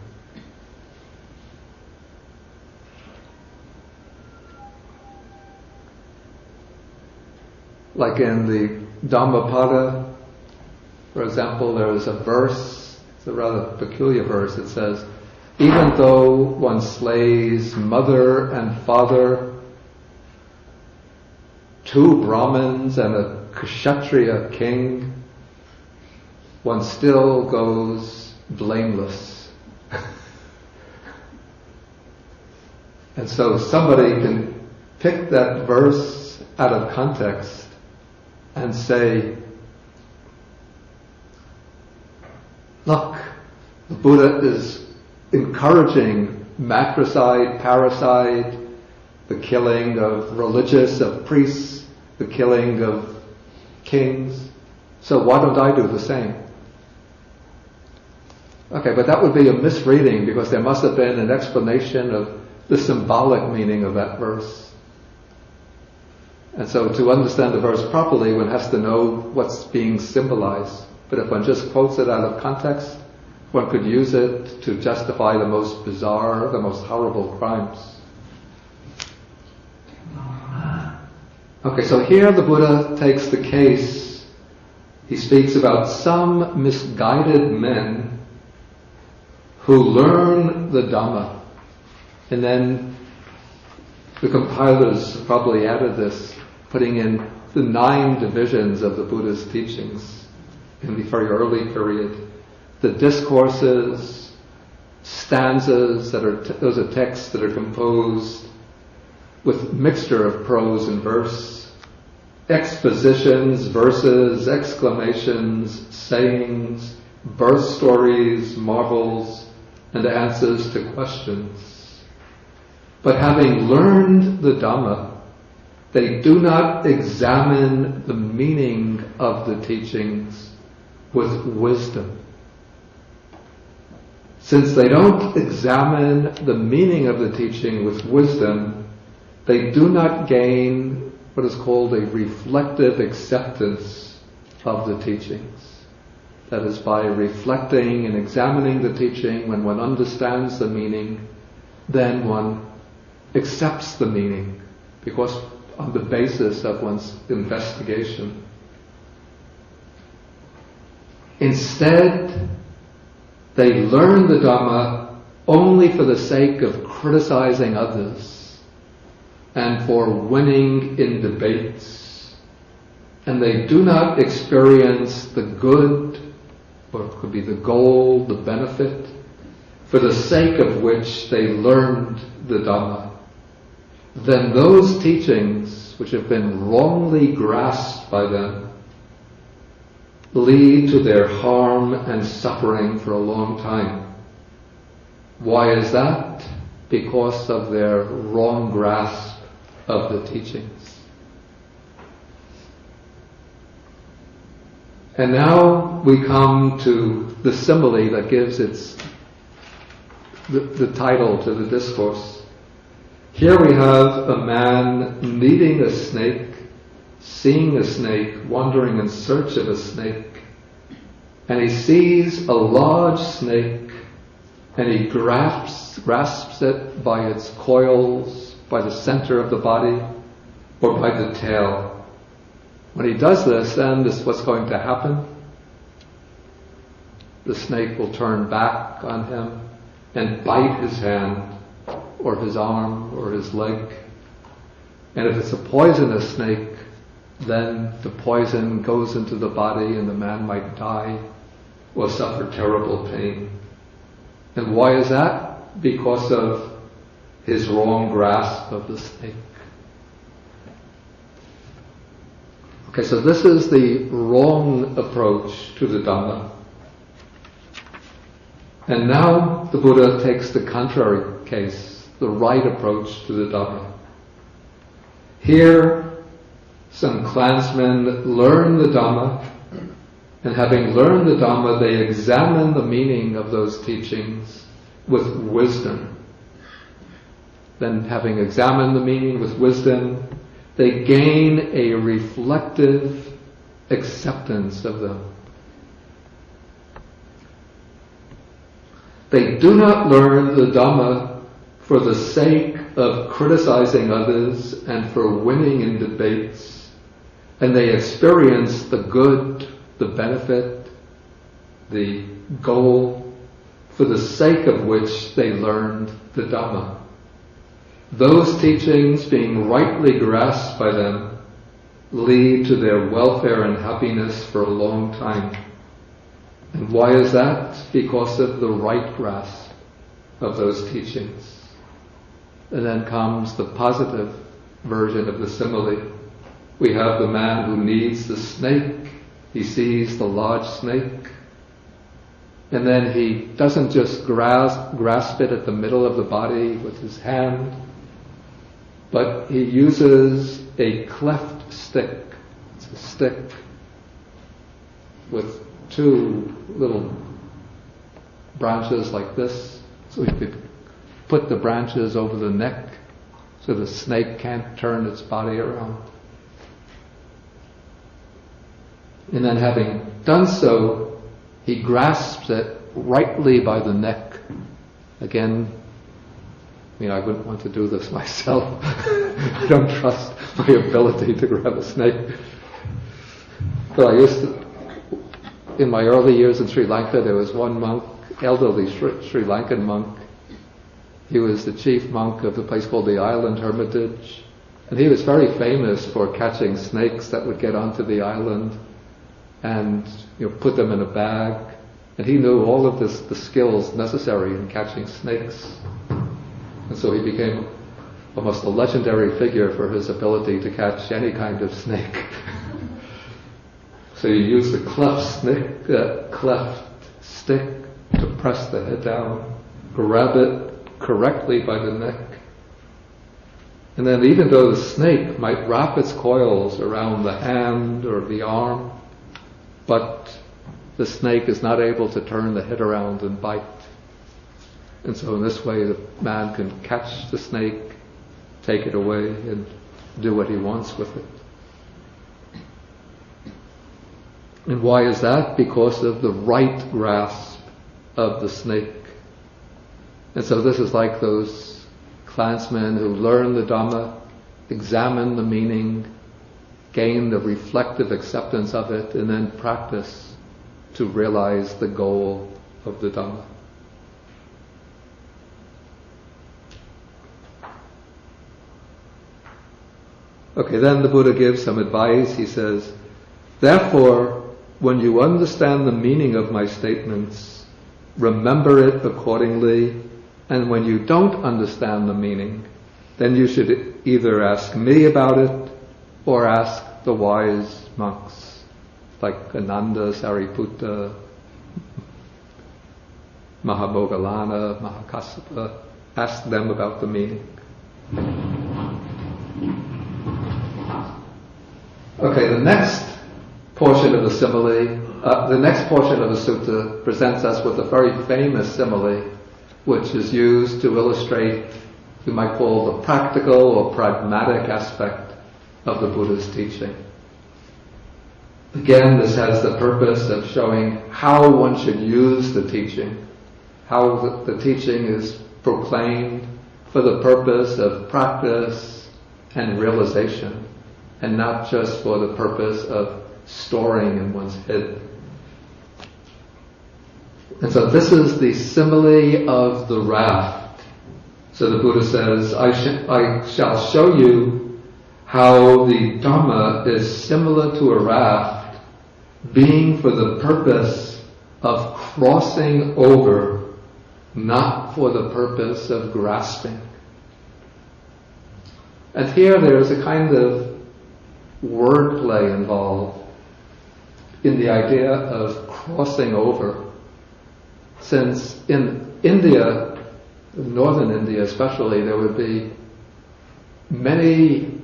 Like in the Dhammapada, for example, there is a verse, it's a rather peculiar verse, it says, even though one slays mother and father, 2 Brahmins and a Kshatriya king, one still goes blameless. And so somebody can pick that verse out of context and say, look, the Buddha is encouraging matricide, parricide, the killing of religious, of priests, the killing of kings. So why don't I do the same? Okay, but that would be a misreading, because there must have been an explanation of the symbolic meaning of that verse. And so to understand the verse properly, one has to know what's being symbolized. But if one just quotes it out of context, one could use it to justify the most bizarre, the most horrible crimes. Okay, so here the Buddha takes the case. He speaks about some misguided men who learn the Dhamma. And then the compilers probably added this, putting in the 9 divisions of the Buddha's teachings in the very early period. The discourses, stanzas, those are texts that are composed with mixture of prose and verse, expositions, verses, exclamations, sayings, birth stories, marvels, and answers to questions. But having learned the Dhamma, they do not examine the meaning of the teachings with wisdom. Since they don't examine the meaning of the teaching with wisdom, they do not gain what is called a reflective acceptance of the teachings. That is, by reflecting and examining the teaching, when one understands the meaning, then one accepts the meaning, because on the basis of one's investigation. Instead, they learn the Dhamma only for the sake of criticizing others and for winning in debates. And they do not experience the good, or it could be the goal, the benefit, for the sake of which they learned the Dhamma. Then those teachings, which have been wrongly grasped by them, lead to their harm and suffering for a long time. Why is that? Because of their wrong grasp of the teachings. And now we come to the simile that gives the title to the discourse. Here we have a man meeting a snake, seeing a snake, wandering in search of a snake, and he sees a large snake and he grasps it by its coils, by the center of the body, or by the tail. When he does this, then this is what's going to happen. The snake will turn back on him and bite his hand, or his arm, or his leg. And if it's a poisonous snake, then the poison goes into the body and the man might die or suffer terrible pain. And why is that? Because of his wrong grasp of the snake. Okay, so this is the wrong approach to the Dhamma. And now the Buddha takes the contrary case, the right approach to the Dhamma. Here, some clansmen learn the Dhamma, and having learned the Dhamma, they examine the meaning of those teachings with wisdom. Then, having examined the meaning with wisdom, they gain a reflective acceptance of them. They do not learn the Dhamma for the sake of criticizing others and for winning in debates, and they experience the good, the benefit, the goal, for the sake of which they learned the Dhamma. Those teachings, being rightly grasped by them, lead to their welfare and happiness for a long time. And why is that? Because of the right grasp of those teachings. And then comes the positive version of the simile. We have the man who needs the snake. He sees the large snake. And then he doesn't just grasp it at the middle of the body with his hand, but he uses a cleft stick. It's a stick with two little branches like this, so he could put the branches over the neck so the snake can't turn its body around. And then having done so, he grasps it rightly by the neck. Again, I wouldn't want to do this myself. I don't trust my ability to grab a snake. But I used to, in my early years in Sri Lanka, there was one monk, elderly Sri Lankan monk. He was the chief monk of the place called the Island Hermitage. And he was very famous for catching snakes that would get onto the island and put them in a bag. And he knew all of the skills necessary in catching snakes. And so he became almost a legendary figure for his ability to catch any kind of snake. So you use the cleft stick to press the head down, grab it correctly by the neck. And then even though the snake might wrap its coils around the hand or the arm, but the snake is not able to turn the head around and bite. And so in this way the man can catch the snake, take it away, and do what he wants with it. And why is that? Because of the right grasp of the snake. And so this is like those clansmen who learn the Dhamma, examine the meaning, gain the reflective acceptance of it, and then practice to realize the goal of the Dhamma. Okay, then the Buddha gives some advice. He says, therefore, when you understand the meaning of my statements, remember it accordingly, and when you don't understand the meaning, then you should either ask me about it or ask the wise monks, like Ananda, Sariputta, Mahamoggallana, Mahakassapa. Ask them about the meaning. Okay, the next portion of the simile, the next portion of the sutta presents us with a very famous simile, which is used to illustrate, we might call the practical or pragmatic aspect of the Buddha's teaching. Again, this has the purpose of showing how one should use the teaching, how the teaching is proclaimed for the purpose of practice and realization, and not just for the purpose of storing in one's head. And so this is the simile of the raft. So the Buddha says, I shall show you how the Dhamma is similar to a raft, being for the purpose of crossing over, not for the purpose of grasping. And here there is a kind of wordplay involved in the idea of crossing over. Since in India, northern India especially, there would be many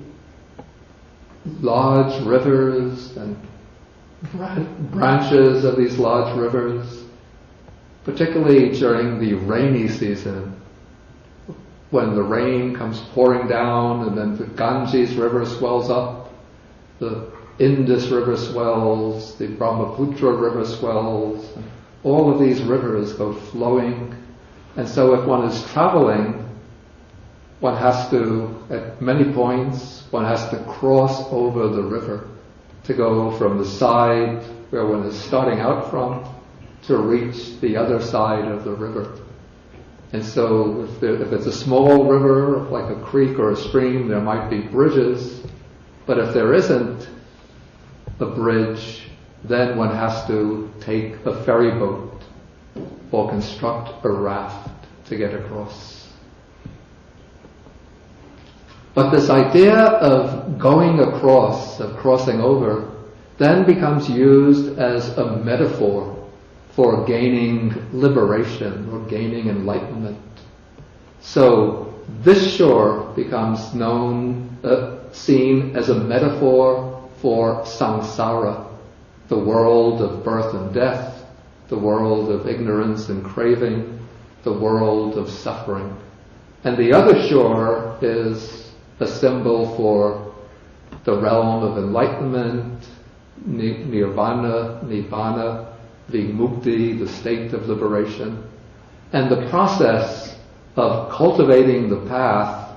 large rivers and branches of these large rivers, particularly during the rainy season, when the rain comes pouring down and then the Ganges River swells up, the Indus River swells, the Brahmaputra River swells, all of these rivers go flowing. And so if one is traveling, one has to, at many points, one has to cross over the river to go from the side where one is starting out from to reach the other side of the river. And so if it's a small river, like a creek or a stream, there might be bridges. But if there isn't a bridge, then one has to take a ferry boat or construct a raft to get across. But this idea of going across, of crossing over, then becomes used as a metaphor for gaining liberation or gaining enlightenment. So this shore becomes seen as a metaphor for samsara, the world of birth and death, the world of ignorance and craving, the world of suffering. And the other shore is a symbol for the realm of enlightenment, nirvana, nibbana, the mukti, the state of liberation, and the process of cultivating the path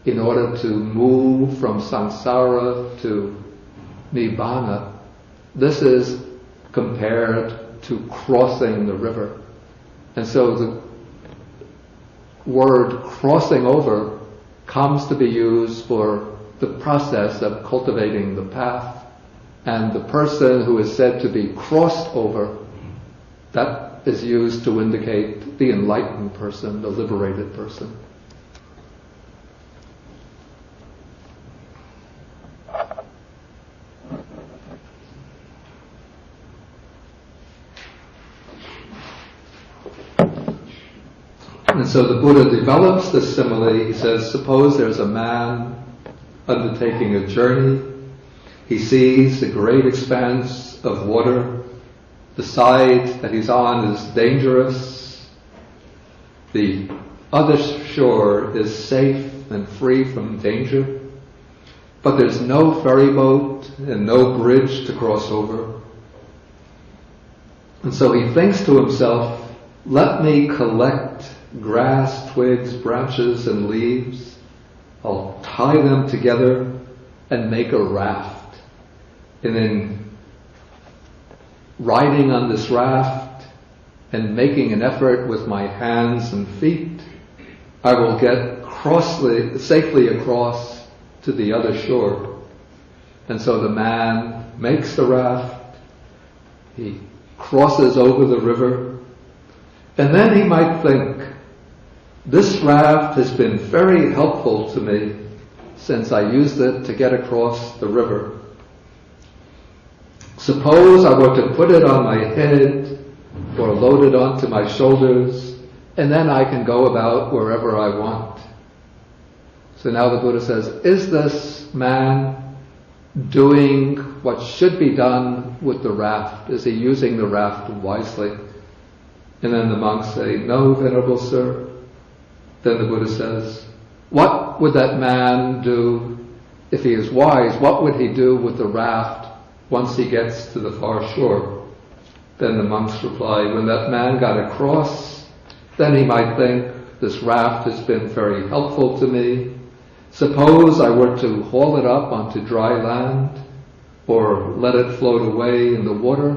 in order to move from samsara to nibbana. This is compared to crossing the river. And so the word crossing over comes to be used for the process of cultivating the path, and the person who is said to be crossed over, that is used to indicate the enlightened person, the liberated person. And so the Buddha develops this simile. He says, suppose there's a man undertaking a journey. He sees the great expanse of water. The side that he's on is dangerous. The other shore is safe and free from danger. But there's no ferry boat and no bridge to cross over. And so he thinks to himself, let me collect grass, twigs, branches, and leaves. I'll tie them together and make a raft. And then riding on this raft and making an effort with my hands and feet, I will get safely across to the other shore. And so the man makes the raft, he crosses over the river, and then he might think, this raft has been very helpful to me since I used it to get across the river. Suppose I were to put it on my head or load it onto my shoulders, and then I can go about wherever I want. So now the Buddha says, is this man doing what should be done with the raft? Is he using the raft wisely? And then the monks say, no, Venerable Sir. Then the Buddha says, what would that man do if he is wise? What would he do with the raft once he gets to the far shore? Then the monks reply, when that man got across, then he might think, this raft has been very helpful to me. Suppose I were to haul it up onto dry land, or let it float away in the water,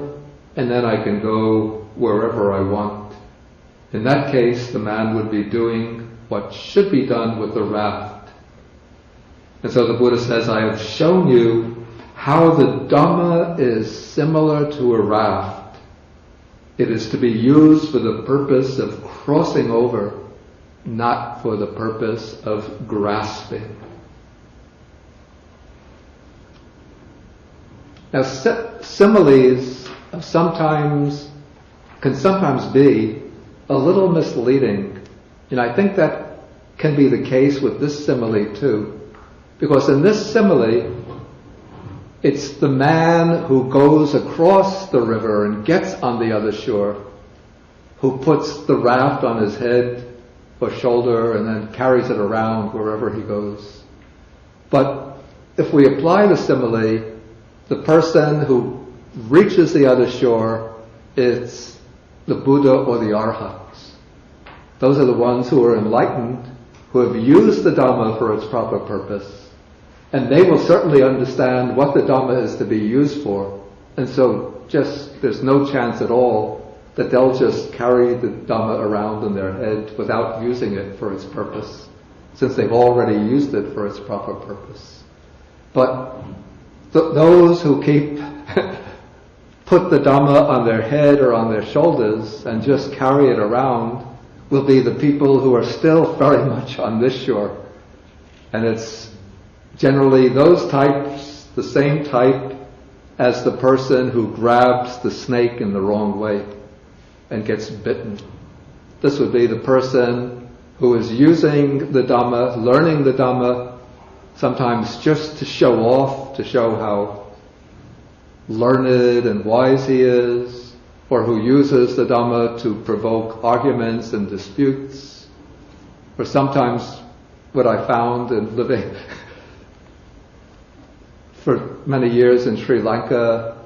and then I can go wherever I want. In that case, the man would be doing what should be done with the raft. And so the Buddha says, I have shown you how the Dhamma is similar to a raft. It is to be used for the purpose of crossing over, not for the purpose of grasping. Now, similes can sometimes be a little misleading, and I think that can be the case with this simile too, because in this simile, it's the man who goes across the river and gets on the other shore, who puts the raft on his head or shoulder and then carries it around wherever he goes. But if we apply the simile, the person who reaches the other shore is the Buddha or the Arhats. Those are the ones who are enlightened, who have used the Dhamma for its proper purpose. And they will certainly understand what the Dhamma is to be used for. And so there's no chance at all that they'll just carry the Dhamma around in their head without using it for its purpose, since they've already used it for its proper purpose. But those who put the Dhamma on their head or on their shoulders and just carry it around will be the people who are still very much on this shore. And it's generally those types, the same type as the person who grabs the snake in the wrong way and gets bitten. This would be the person who is using the Dhamma, learning the Dhamma, sometimes just to show off, to show how learned and wise he is, or who uses the Dhamma to provoke arguments and disputes. Or sometimes what I found in living for many years in Sri Lanka,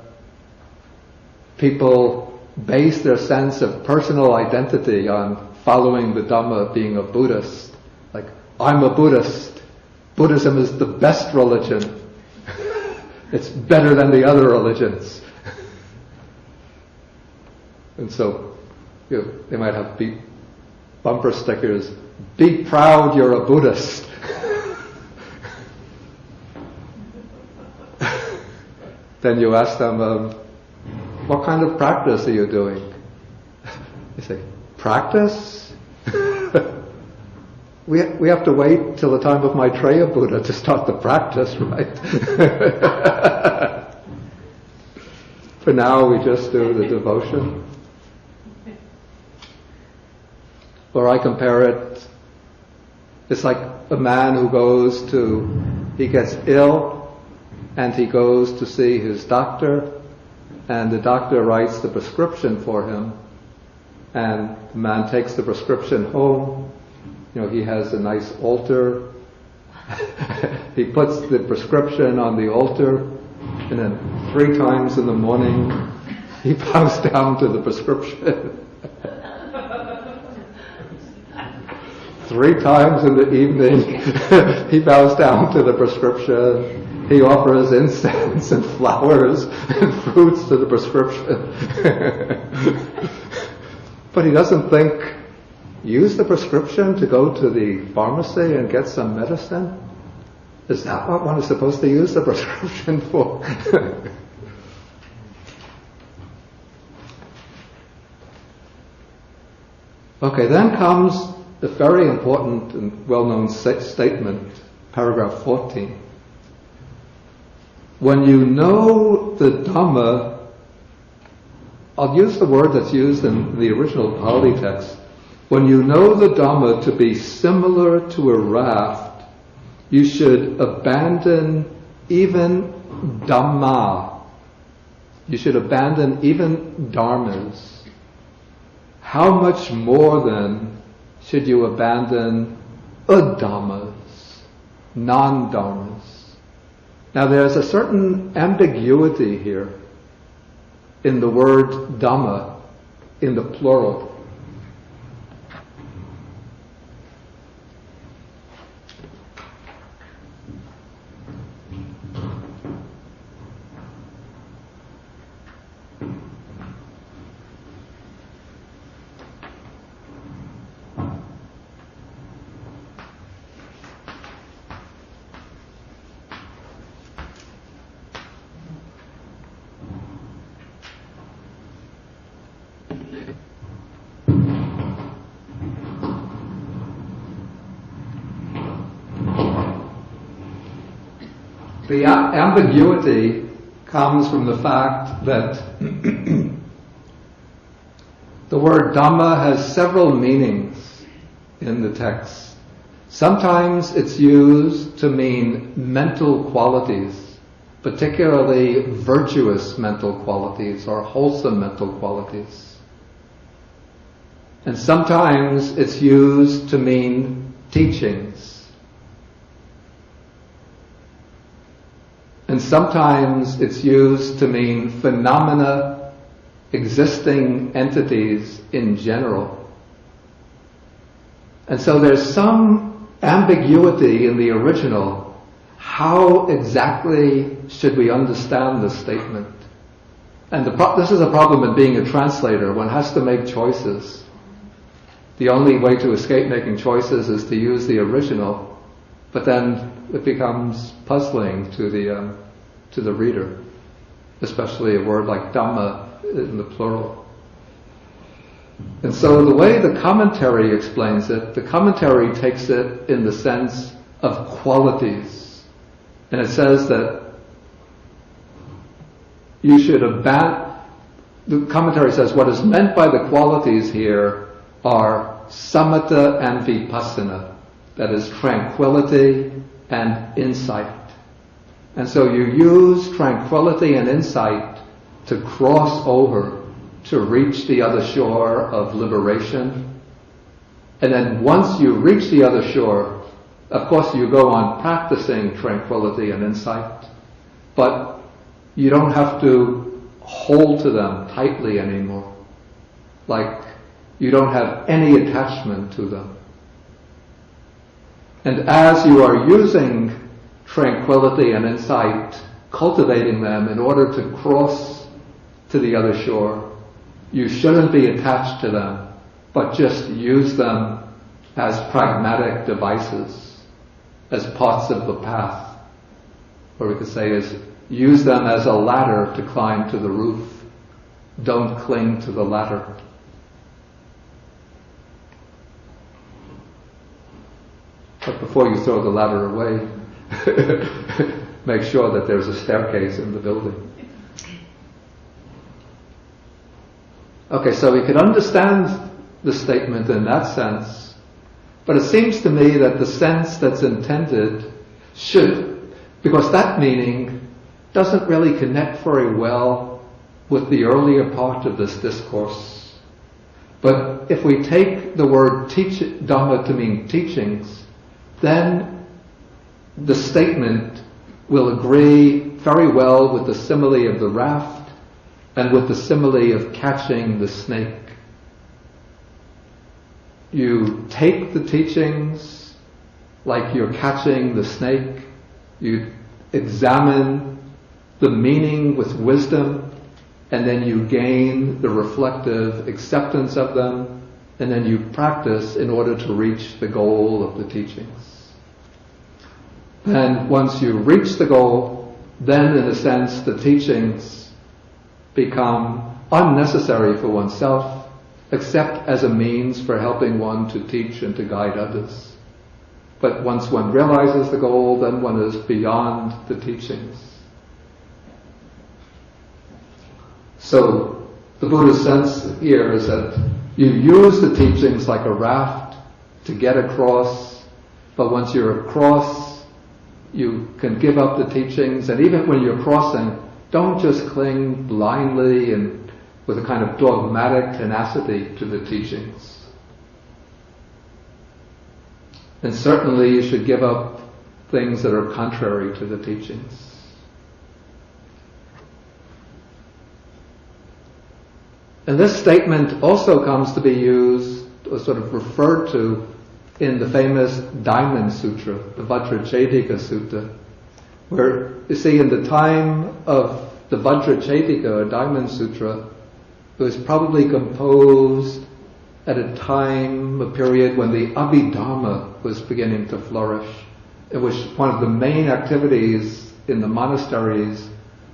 people base their sense of personal identity on following the Dhamma, being a Buddhist. Like, I'm a Buddhist. Buddhism is the best religion. It's better than the other religions. And so, they might have bumper stickers, be proud you're a Buddhist. Then you ask them, what kind of practice are you doing? You say, practice? We have to wait till the time of Maitreya Buddha to start the practice, right? For now, we just do the devotion. Or I compare it, it's like a man who he gets ill, and he goes to see his doctor, and the doctor writes the prescription for him, and the man takes the prescription home. He has a nice altar. He puts the prescription on the altar, and then 3 times in the morning he bows down to the prescription. 3 times in the evening he bows down to the prescription. He offers incense and flowers and fruits to the prescription. But he doesn't think, use the prescription to go to the pharmacy and get some medicine? Is that what one is supposed to use the prescription for? Okay, then comes the very important and well-known statement, paragraph 14. When you know the Dhamma, I'll use the word that's used in the original Pali text. When you know the Dhamma to be similar to a raft, you should abandon even Dhamma. You should abandon even Dharmas. How much more then should you abandon adhammas, non-dharmas? Now there's a certain ambiguity here in the word Dhamma in the plural. The ambiguity comes from the fact that the word Dhamma has several meanings in the text. Sometimes it's used to mean mental qualities, particularly virtuous mental qualities or wholesome mental qualities. And sometimes it's used to mean teachings. And sometimes it's used to mean phenomena, existing entities in general. And so there's some ambiguity in the original. How exactly should we understand this statement? And this is a problem in being a translator. One has to make choices. The only way to escape making choices is to use the original, but then it becomes puzzling to the reader, especially a word like Dhamma in the plural. And so the way the commentary explains it, the commentary takes it in the sense of qualities. And it says that you should abandon, the commentary says what is meant by the qualities here are samatha and vipassana, that is tranquility and insight. And so you use tranquility and insight to cross over, to reach the other shore of liberation. And then once you reach the other shore, of course you go on practicing tranquility and insight, but you don't have to hold to them tightly anymore. Like, you don't have any attachment to them. And as you are using tranquility and insight, cultivating them in order to cross to the other shore, you shouldn't be attached to them, but just use them as pragmatic devices, as parts of the path. Or we could say is, use them as a ladder to climb to the roof. Don't cling to the ladder. But before you throw the ladder away, make sure that there's a staircase in the building. Okay, so we could understand the statement in that sense, but it seems to me that the sense that's intended should, because that meaning doesn't really connect very well with the earlier part of this discourse. But if we take the word Dhamma to mean teachings, then the statement will agree very well with the simile of the raft and with the simile of catching the snake. You take the teachings like you're catching the snake. You examine the meaning with wisdom, and then you gain the reflective acceptance of them, and then you practice in order to reach the goal of the teachings. And once you reach the goal, then in a sense the teachings become unnecessary for oneself, except as a means for helping one to teach and to guide others. But once one realizes the goal, then one is beyond the teachings. So the Buddha's sense here is that you use the teachings like a raft to get across, but once you're across, you can give up the teachings, and even when you're crossing, don't just cling blindly and with a kind of dogmatic tenacity to the teachings. And certainly you should give up things that are contrary to the teachings. And this statement also comes to be used, or sort of referred to, in the famous Diamond Sutra, the Vajracchedika Sutta, where, you see, in the time of the Vajracchedika, or Diamond Sutra, it was probably composed at a time, a period when the Abhidharma was beginning to flourish. It was one of the main activities in the monasteries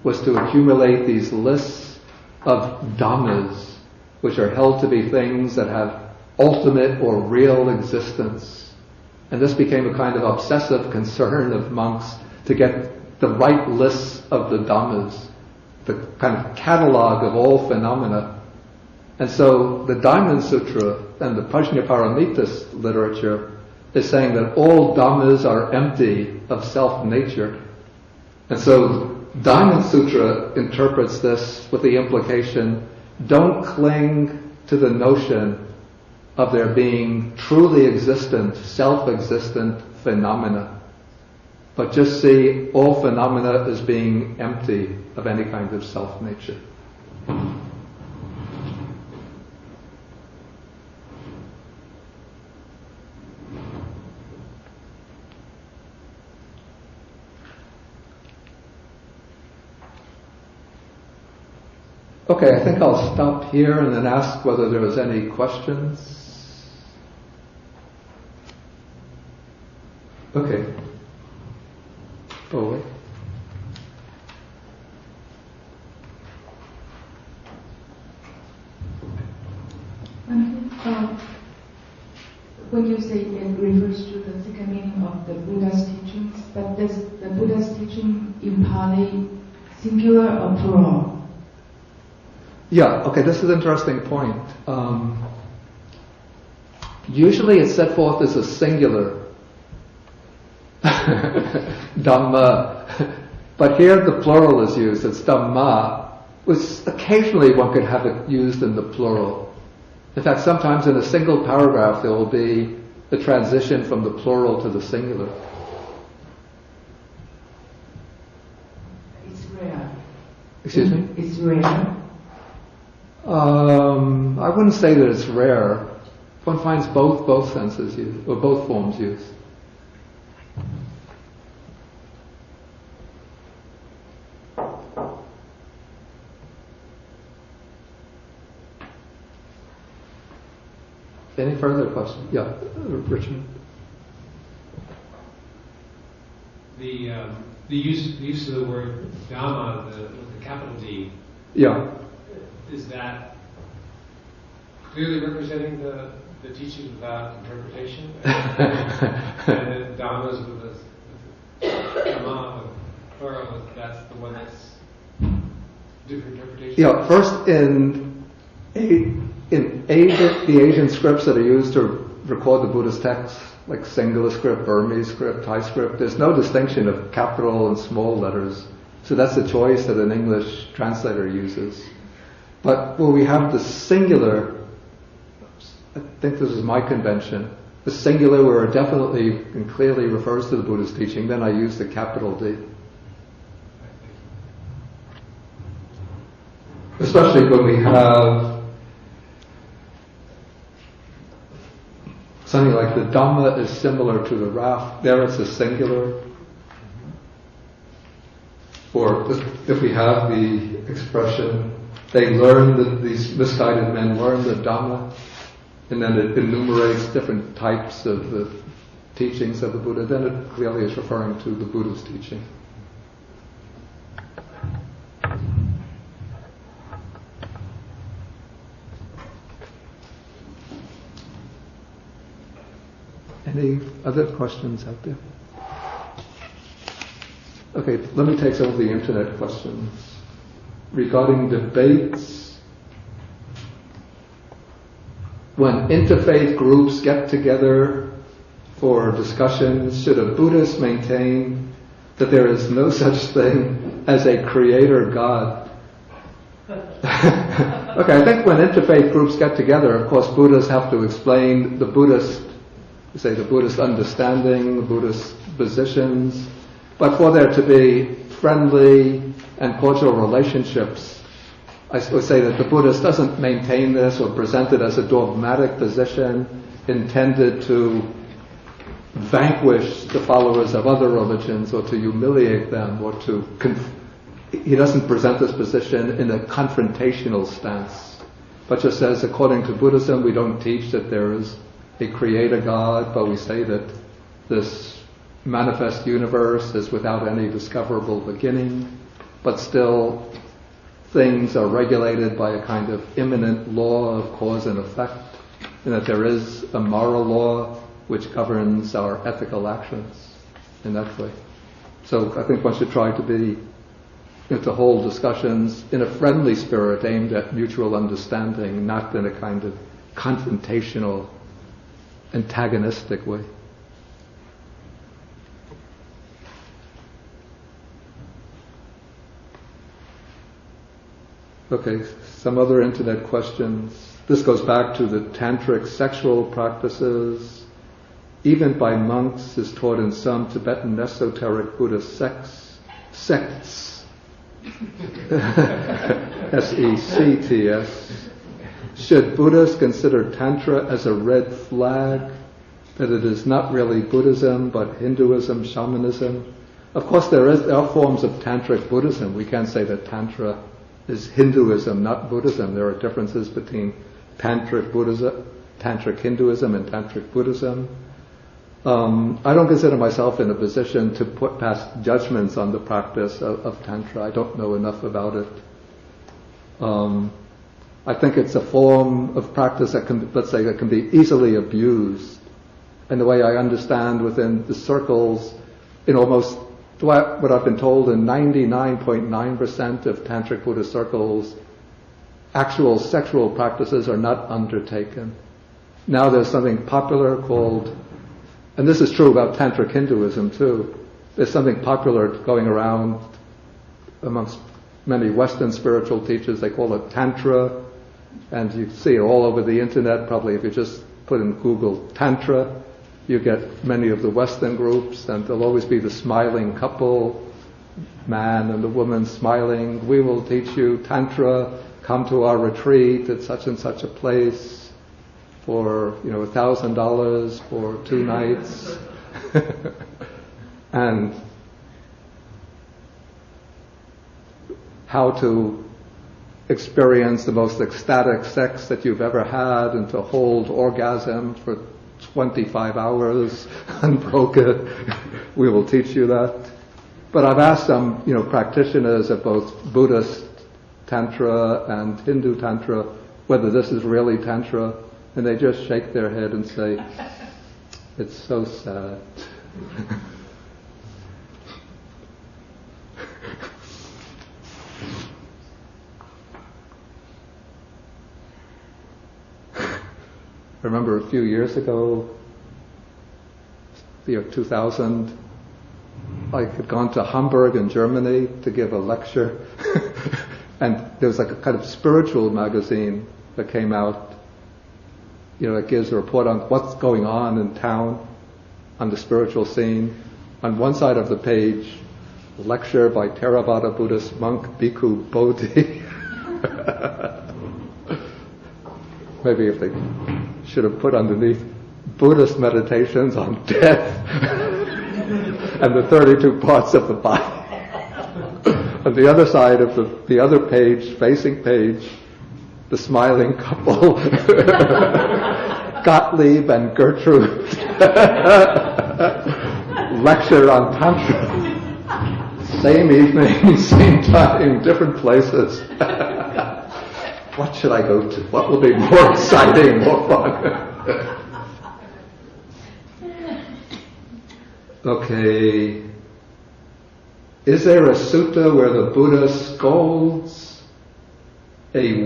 was to accumulate these lists of Dhammas, which are held to be things that have ultimate or real existence. And this became a kind of obsessive concern of monks to get the right lists of the Dhammas, the kind of catalog of all phenomena. And so the Diamond Sutra and the Prajnaparamita literature is saying that all Dhammas are empty of self-nature. And so Diamond Sutra interprets this with the implication, don't cling to the notion of there being truly existent, self-existent phenomena, but just see all phenomena as being empty of any kind of self-nature. Okay, I think I'll stop here and then ask whether there was any questions. Okay. Go away. When you say it refers to the second meaning of the Buddha's teachings, but does the Buddha's teaching in Pali singular or plural? Yeah, okay, this is an interesting point. Usually it's set forth as a singular Dhamma, but here the plural is used, it's Dhamma, which occasionally one could have it used in the plural. In fact, sometimes in a single paragraph there will be the transition from the plural to the singular. It's rare. Excuse me? It's rare. I wouldn't say that it's rare. One finds both senses used, or both forms used. Any further questions? Yeah, Richard. The use of the word Dhamma with the capital D. Yeah. Is that clearly representing the teachings without interpretation? And then Dhammas with the Dhamma with plural, that's the one that's different interpretation? Yeah, first in Asia, the Asian scripts that are used to record the Buddhist texts, like Sinhala script, Burmese script, Thai script, there's no distinction of capital and small letters. So that's the choice that an English translator uses. But where we have the singular, I think this is my convention, the singular where it definitely and clearly refers to the Buddhist teaching, then I use the capital D. Especially when we have something like the Dhamma is similar to the raft, there it's a singular. Or if we have the expression, they learn that these misguided men learn the Dhamma, and then it enumerates different types of the teachings of the Buddha, then it clearly is referring to the Buddha's teaching. Any other questions out there? Okay, let me take some of the internet questions. Regarding debates, when interfaith groups get together for discussions, should a Buddhist maintain that there is no such thing as a creator God? Okay, I think when interfaith groups get together, of course Buddhists have to explain the Buddhist understanding, the Buddhist positions, but for there to be friendly and cordial relationships, I would say that the Buddhist doesn't maintain this or present it as a dogmatic position intended to vanquish the followers of other religions or to humiliate them or to... He doesn't present this position in a confrontational stance, but just says, according to Buddhism, we don't teach that there is a creator God, but we say that this manifest universe is without any discoverable beginning, but still things are regulated by a kind of immanent law of cause and effect, and that there is a moral law which governs our ethical actions in that way. So I think one should try to to hold discussions in a friendly spirit aimed at mutual understanding, not in a kind of confrontational, antagonistic way. Okay, some other internet questions. This goes back to the tantric sexual practices. Even by monks is taught in some Tibetan esoteric Buddhist sects. S-E-C-T-S. Should Buddhists consider Tantra as a red flag, that it is not really Buddhism but Hinduism, shamanism? Of course there are forms of Tantric Buddhism. We can't say that Tantra is Hinduism, not Buddhism. There are differences between Tantric Buddhism, Tantric Hinduism and Tantric Buddhism. I don't consider myself in a position to pass judgments on the practice of Tantra. I don't know enough about it. I think it's a form of practice that can be easily abused. And the way I understand within the circles, in almost what I've been told in 99.9% of Tantric Buddhist circles, actual sexual practices are not undertaken. Now there's something popular called, and this is true about Tantric Hinduism too, there's something popular going around amongst many Western spiritual teachers, they call it Tantra, and you see it all over the internet, probably if you just put in Google Tantra, you get many of the Western groups, and there'll always be the smiling couple, man and the woman smiling, we will teach you Tantra, come to our retreat at such and such a place for, $1,000 for 2 nights. And how to experience the most ecstatic sex that you've ever had and to hold orgasm for 25 hours unbroken. We will teach you that. But I've asked some, practitioners of both Buddhist Tantra and Hindu Tantra whether this is really Tantra, and they just shake their head and say, it's so sad. I remember a few years ago, the year 2000, I had gone to Hamburg in Germany to give a lecture, and there was like a kind of spiritual magazine that came out, that gives a report on what's going on in town, on the spiritual scene. On one side of the page, a lecture by Theravada Buddhist monk Bhikkhu Bodhi. Maybe if they should have put underneath Buddhist meditations on death and the 32 parts of the body. On the other side of the other page, facing page, the smiling couple, Gottlieb and Gertrude, lecture on Tantra. Same evening, same time, different places. What should I go to? What will be more exciting, more fun? Okay. Is there a sutta where the Buddha scolds a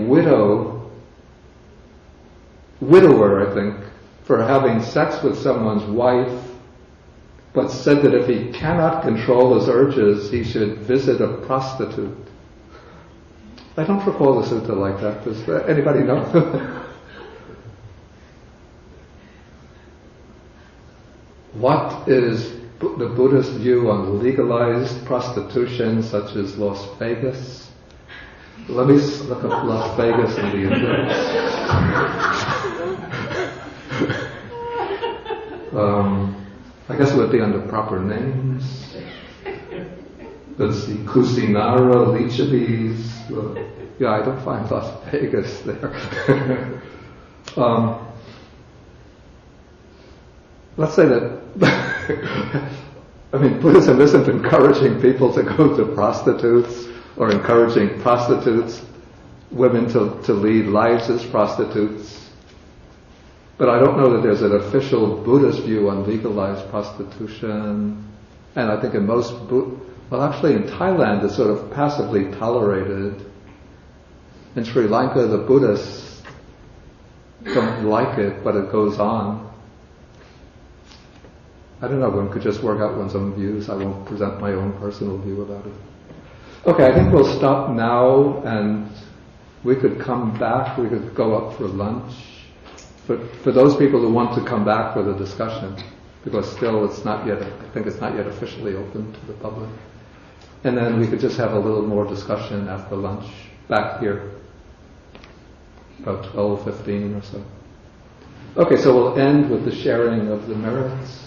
widower, I think, for having sex with someone's wife, but said that if he cannot control his urges, he should visit a prostitute? I don't recall a sutta like that. Does anybody know? What is the Buddhist view on legalized prostitution, such as Las Vegas? Let me look up Las Vegas in the index. I guess it would be under proper names. Let's see, Kusinara, Lichabis. Yeah, I don't find Las Vegas there. Let's say that, Buddhism isn't encouraging people to go to prostitutes or encouraging women to lead lives as prostitutes. But I don't know that there's an official Buddhist view on legalized prostitution. And I think in actually in Thailand it's sort of passively tolerated. In Sri Lanka the Buddhists don't like it, but it goes on. I don't know, one could just work out one's own views. I won't present my own personal view about it. Okay, I think we'll stop now, and we could come back, we could go up for lunch. For those people who want to come back for the discussion, because still it's not yet officially open to the public. And then we could just have a little more discussion after lunch, back here, about 12:15 or so. Okay, so we'll end with the sharing of the merits.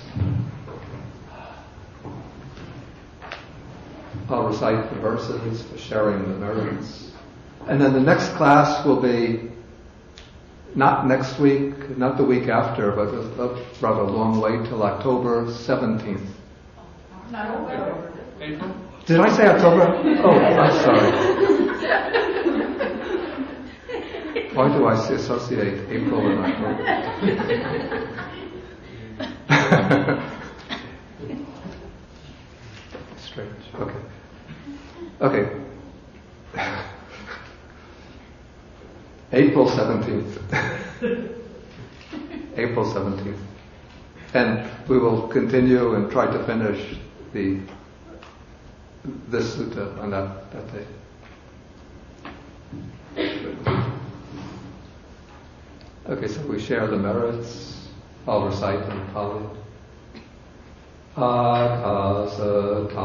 I'll recite the verses for sharing the merits. And then the next class will be not next week, not the week after, but a rather long way till October 17th. April? Did I say October? Oh, I'm sorry. Why do I associate April and October? Strange. Okay. April 17th. April 17th. And we will continue and try to finish this sutta on that day. Okay, so we share the merits. I'll recite in Pali. Akasata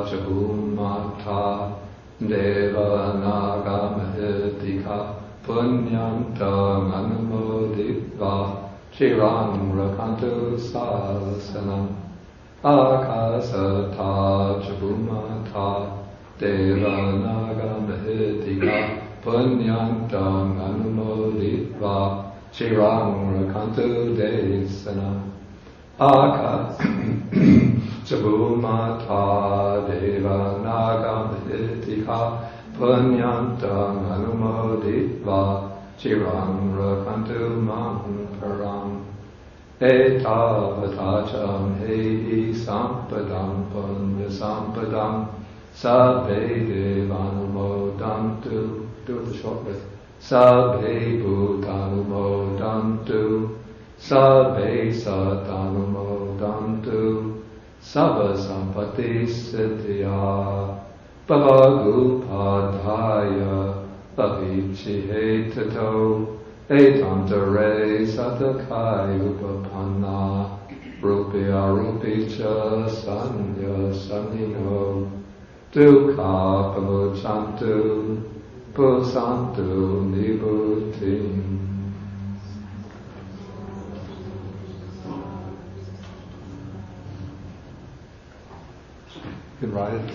jabumata deva naga mahitika punyanta manamoditva chirang rakantu sasanam. Akasata jabumata deva naga mahitika punyanta manamoditva chirang rakantu desanam. Chabumata deva nagam hitika punyantam anumoditva chirang rakantu mankaram eta vatacham hei sampadam punya sampadam sabbe devanumodantu. Do it the short way. Sabbe bhutanumodantu Sabbe satanumodantu Sabba sampati siddhya Bhavagupadhaya Bhavichihe tato Etantare satakai upapanna Rupi arupi cha sanya sanino Dukha pamuchantu Pusantu nibutim. You can write it.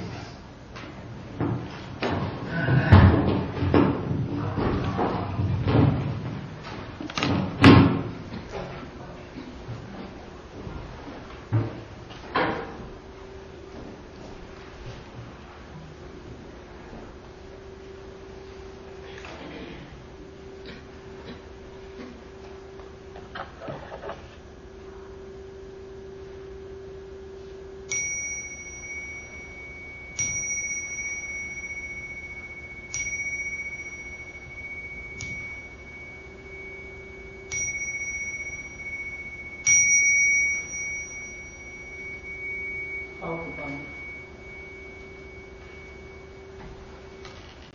Alagaddupama.